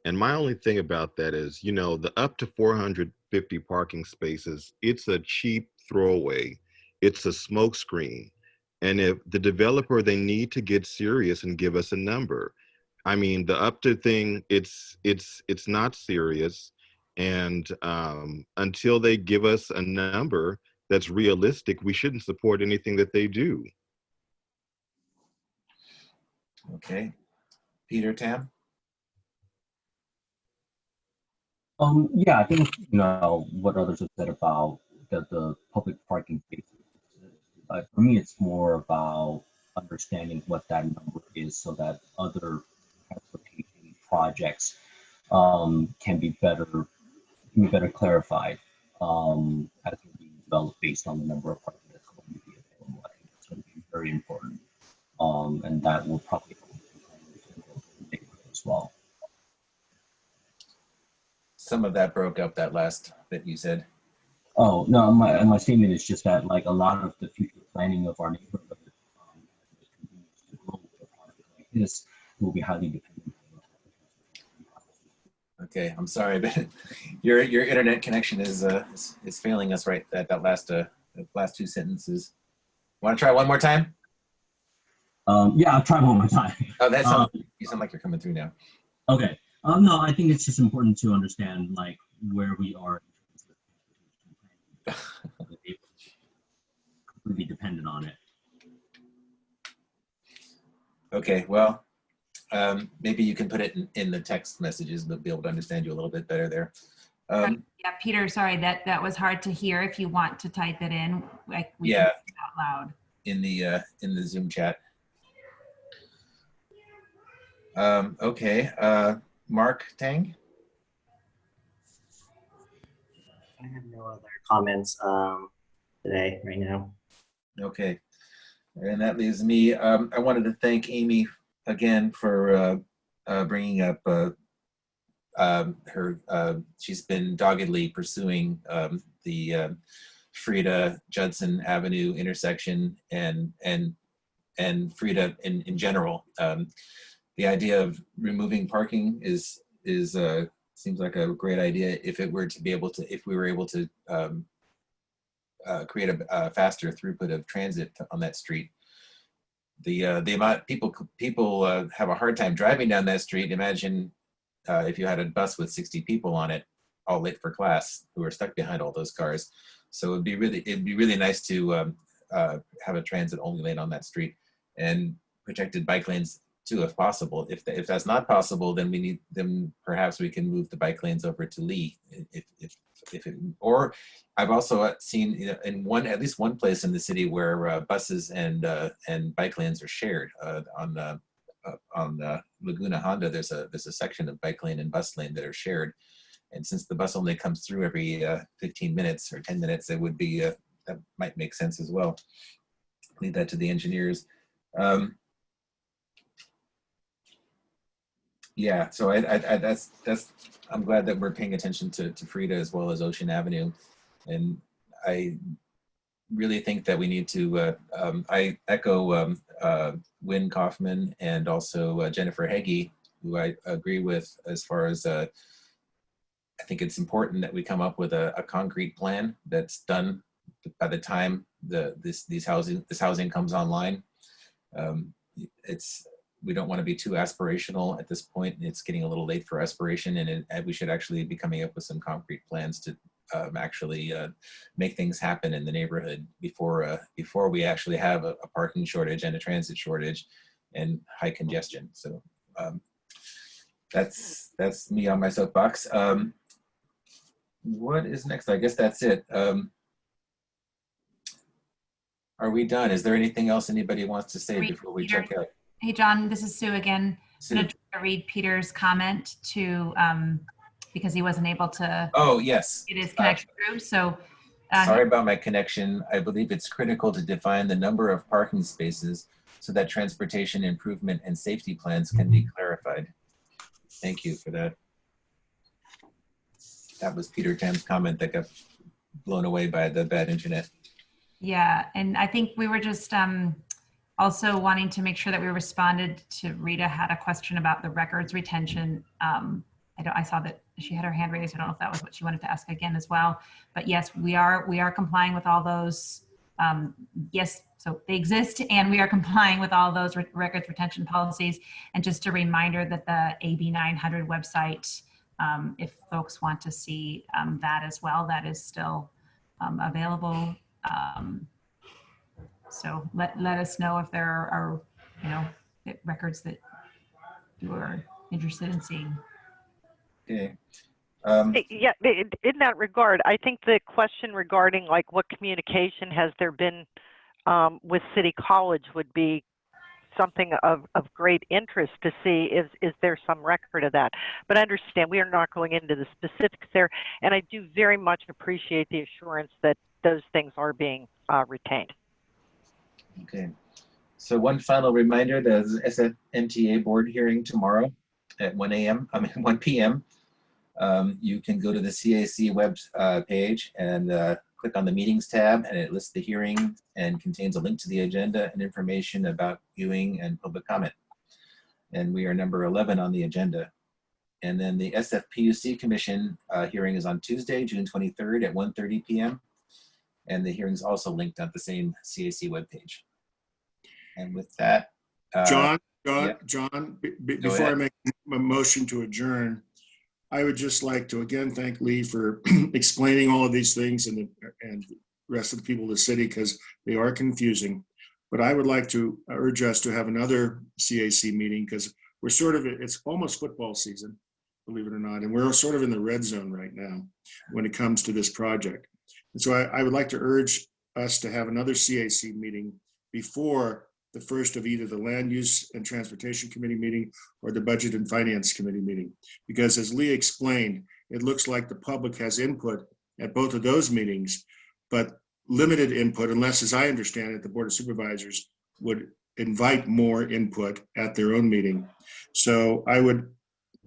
And my only thing about that is, you know, the up to 450 parking spaces, it's a cheap throwaway. It's a smokescreen. And if the developer, they need to get serious and give us a number. I mean, the up to thing, it's not serious. And until they give us a number that's realistic, we shouldn't support anything that they do. Okay. Peter Tam? Yeah, I think, you know, what others have said about the public parking spaces. For me, it's more about understanding what that number is so that other transportation projects can be better clarified as they're being developed based on the number of parking that's going to be available. I think it's going to be very important, and that will probably help as well. Some of that broke up, that last bit you said. Oh, no, my statement is just that, like, a lot of the future planning of our neighborhood continues to grow with a project like this will be highly dependent on. Okay, I'm sorry, but your internet connection is failing us right at that last two sentences. Want to try one more time? Yeah, I'll try one more time. Oh, you sound like you're coming through now. Okay. No, I think it's just important to understand, like, where we are completely dependent on it. Okay, well, maybe you can put it in the text messages. They'll be able to understand you a little bit better there. Yeah, Peter, sorry, that was hard to hear. If you want to type it in, like we yeah, can say it out loud. In the Zoom chat. Okay, Mark Tang. I have no other comments today, right now. Okay, and that leaves me. I wanted to thank Amy again for bringing up she's been doggedly pursuing the Frida Judson Avenue intersection and Frida in general. The idea of removing parking seems like a great idea if we were able to create a faster throughput of transit on that street. The amount people have a hard time driving down that street. Imagine if you had a bus with 60 people on it, all late for class, who are stuck behind all those cars. So it'd be really nice to have a transit only lane on that street and protected bike lanes too, if possible. If that's not possible, then perhaps we can move the bike lanes over to Lee. Or I've also seen in at least one place in the city where buses and bike lanes are shared on Laguna Honda, there's a section of bike lane and bus lane that are shared. And since the bus only comes through every 15 minutes or 10 minutes, it would be, that might make sense as well. Leave that to the engineers. Yeah, so I'm glad that we're paying attention to Frida as well as Ocean Avenue. And I really think that we need to, I echo Wynn Kaufman and also Jennifer Heggie, who I agree with as far as, I think it's important that we come up with a concrete plan that's done by the time this housing comes online. We don't want to be too aspirational at this point. It's getting a little late for aspiration, and we should actually be coming up with some concrete plans to actually make things happen in the neighborhood before we actually have a parking shortage and a transit shortage and high congestion. So that's me on my soapbox. What is next? I guess that's it. Are we done? Is there anything else anybody wants to say before we check out? Hey, John, this is Sue again. Sue. I'm going to read Peter's comment to, because he wasn't able to Oh, yes. get his connection through. So sorry about my connection. I believe it's critical to define the number of parking spaces so that transportation improvement and safety plans can be clarified. Thank you for that. That was Peter Tam's comment that got blown away by the bad internet. yeah, and I think we were just also wanting to make sure that we responded to Rita had a question about the records retention. I saw that she had her hand raised. I don't know if that was what she wanted to ask again as well. But yes, we are complying with all those. Yes, so they exist, and we are complying with all those records retention policies. And just a reminder that the AB 900 website, if folks want to see that as well, that is still available. So let us know if there are records that you are interested in seeing. Okay. Yeah, in that regard, I think the question regarding like what communication has there been with City College would be something of great interest to see is there some record of that. But I understand we are not going into the specifics there, and I do very much appreciate the assurance that those things are being retained. Okay. So one final reminder, there's SFMTA board hearing tomorrow at 1 p.m. You can go to the CAC web page and click on the meetings tab, and it lists the hearing and contains a link to the agenda and information about viewing and public comment. And we are number 11 on the agenda. And then the SFPUC Commission hearing is on Tuesday, June 23rd at 1:30 p.m. And the hearing is also linked on the same CAC webpage. And with that, John, yeah. before I make a motion to adjourn, I would just like to again thank Lee for explaining all of these things and the rest of the people of the city, because they are confusing. But I would like to urge us to have another CAC meeting, because we're it's almost football season, believe it or not, and we're sort of in the red zone right now when it comes to this project. And so I would like to urge us to have another CAC meeting before the first of either the Land Use and Transportation Committee meeting or the Budget and Finance Committee meeting. Because as Lee explained, it looks like the public has input at both of those meetings, but limited input, unless, as I understand it, the Board of Supervisors would invite more input at their own meeting. So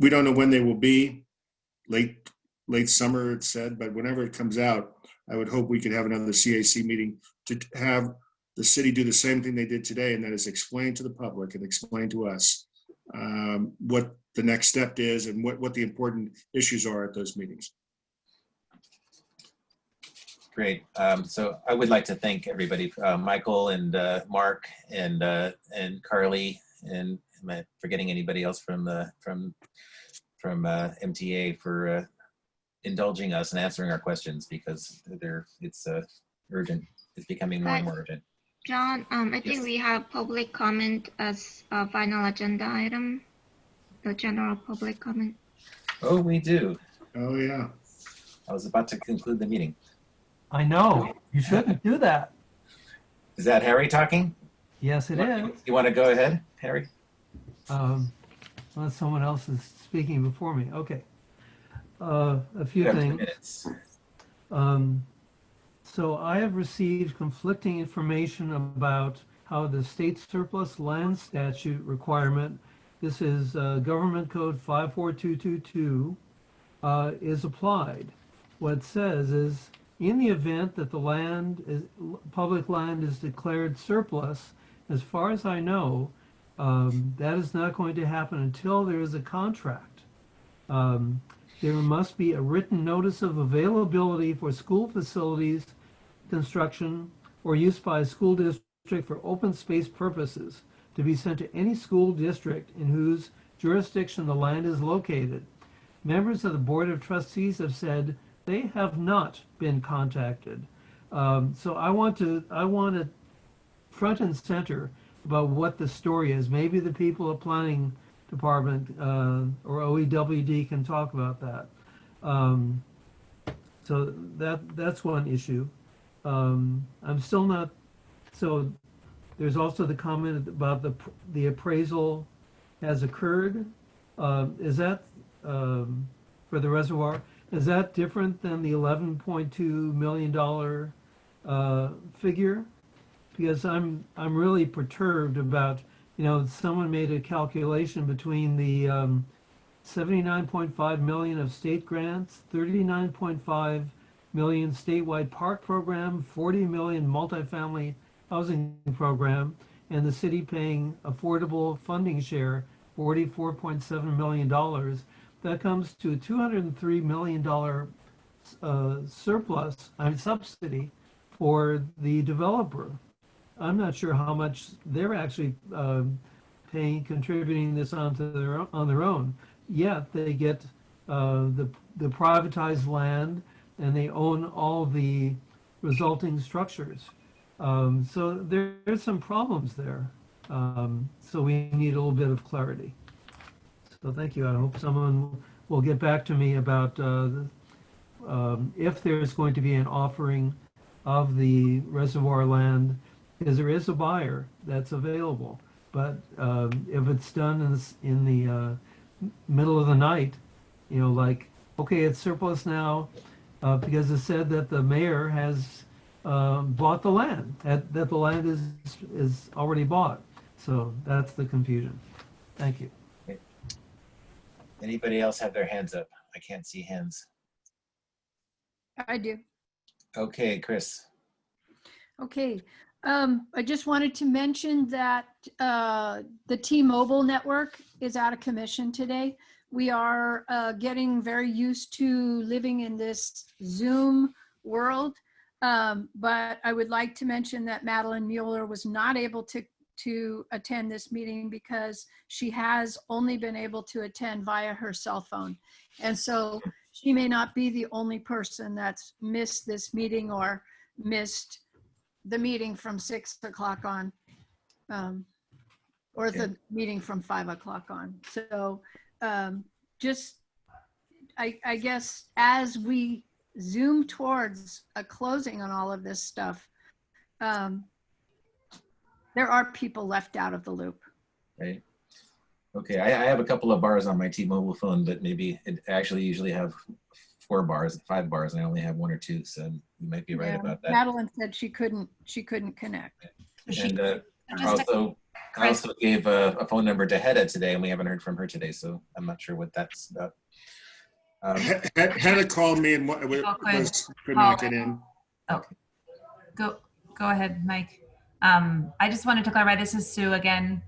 we don't know when they will be, late summer, it said, but whenever it comes out, I would hope we could have another CAC meeting to have the city do the same thing they did today, and that is explain to the public and explain to us what the next step is and what the important issues are at those meetings. Great. So I would like to thank everybody, Michael and Mark and Carly, and am I forgetting anybody else from MTA for indulging us and answering our questions, because it's urgent. It's becoming more and more urgent. John, I think we have public comment as a final agenda item, the general public comment. Oh, we do. Oh, yeah. I was about to conclude the meeting. I know. You shouldn't do that. Is that Harry talking? Yes, it is. You want to go ahead, Harry? Unless someone else is speaking before me. Okay. A few You have 2 things. minutes. So I have received conflicting information about how the state surplus land statute requirement, this is Government Code 54222, is applied. What it says is, in the event that the public land is declared surplus, as far as I know, that is not going to happen until there is a contract. There must be a written notice of availability for school facilities, construction, or use by a school district for open space purposes to be sent to any school district in whose jurisdiction the land is located. Members of the Board of Trustees have said they have not been contacted. So I want it front and center about what the story is. Maybe the people at Planning Department or OEWD can talk about that. So that's one issue. I'm still not, so there's also the comment about the appraisal has occurred. Is that, for the reservoir, is that different than the $11.2 million figure? Because I'm really perturbed about, someone made a calculation between the 79.5 million of state grants, 39.5 million statewide park program, 40 million multifamily housing program, and the city paying affordable funding share, $44.7 million. That comes to a $203 million subsidy for the developer. I'm not sure how much they're actually contributing this on their own. Yet they get the privatized land and they own all the resulting structures. So there's some problems there. So we need a little bit of clarity. So thank you. I hope someone will get back to me about if there's going to be an offering of the reservoir land, because there is a buyer that's available. But if it's done in the middle of the night, like, okay, it's surplus now, because it said that the mayor has bought the land, that the land is already bought. So that's the confusion. Thank you. Okay. Anybody else have their hands up? I can't see hands. I do. Okay, Chris. Okay. I just wanted to mention that the T-Mobile network is out of commission today. We are getting very used to living in this Zoom world, but I would like to mention that Madeline Mueller was not able to attend this meeting because she has only been able to attend via her cell phone. And so she may not be the only person that's missed this meeting or missed the meeting from 6 o'clock on, or the meeting from 5 o'clock on. So just, I guess, as we zoom towards a closing on all of this stuff, there are people left out of the loop. Right. Okay, I have a couple of bars on my T-Mobile phone, but maybe it actually usually have 5 bars, and I only have 1 or 2, so you might be right about that. Madeline said she couldn't connect. And I also gave a phone number to Hedda today, and we haven't heard from her today, so I'm not sure what that's about. Hedda called me and could not get in. Okay. Go ahead, Mike. I just wanted to clarify, this is Sue again,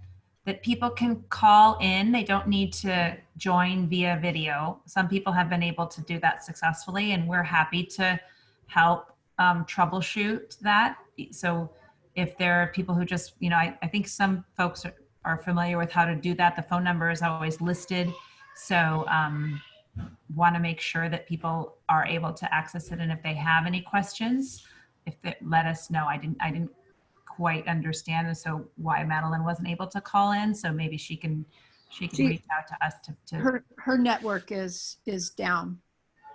that people can call in. They don't need to join via video. Some people have been able to do that successfully, and we're happy to help troubleshoot that. So if there are people who just, I think some folks are familiar with how to do that. The phone number is always listed. So want to make sure that people are able to access it. And if they have any questions, let us know. I didn't quite understand so why Madeline wasn't able to call in. So maybe she can reach out to us to her network is down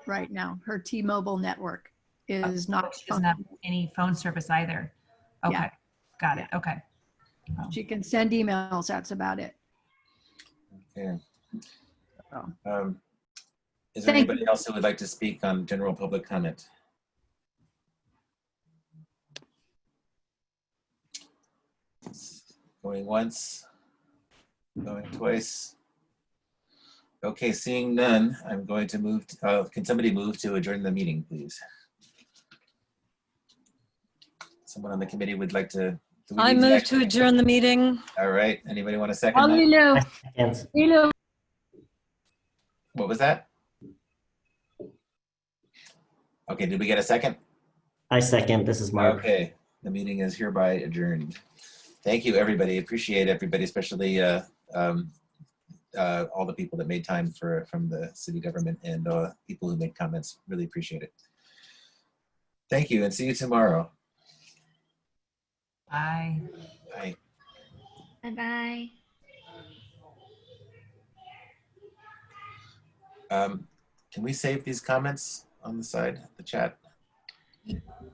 right now. Her T-Mobile network is not. She doesn't have any phone service either. Okay, yeah. Got it. Okay. She can send emails. That's about it. Okay. Oh. Is there Thank anybody else who would like to speak on general public comment? Going once, going twice. Okay, seeing none, I'm going to move, can somebody move to adjourn the meeting, please? Someone on the committee would like to. do we I need the move action? to adjourn the meeting. All right, anybody want to second that? Yes. What was that? Okay, did we get a second? I second. This is Mark. Okay, the meeting is hereby adjourned. Thank you, everybody. Appreciate everybody, especially all the people that made time from the city government and people who made comments. Really appreciate it. Thank you, and see you tomorrow. Bye. Bye. Bye-bye. Can we save these comments on the side, the chat?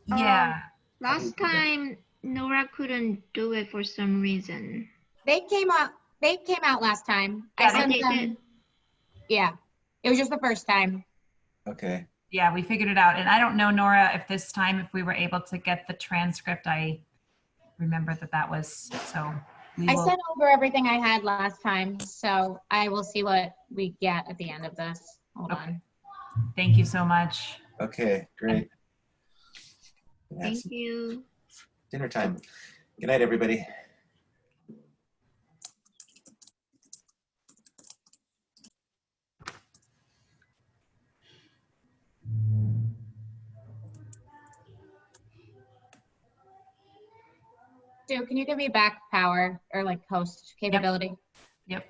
Yeah. Last time, Nora couldn't do it for some reason. They came out last time. Yeah, I sent they them. did. Yeah, it was just the first time. Okay. Yeah, we figured it out. And I don't know, Nora, if this time, if we were able to get the transcript, I remember that was, so. I sent over everything I had last time, so I will see what we get at the end of this. Hold on. Thank you so much. Okay, great. Thank you. Dinner time. Good night, everybody. Stu, can you give me back power or like host capability? Yep.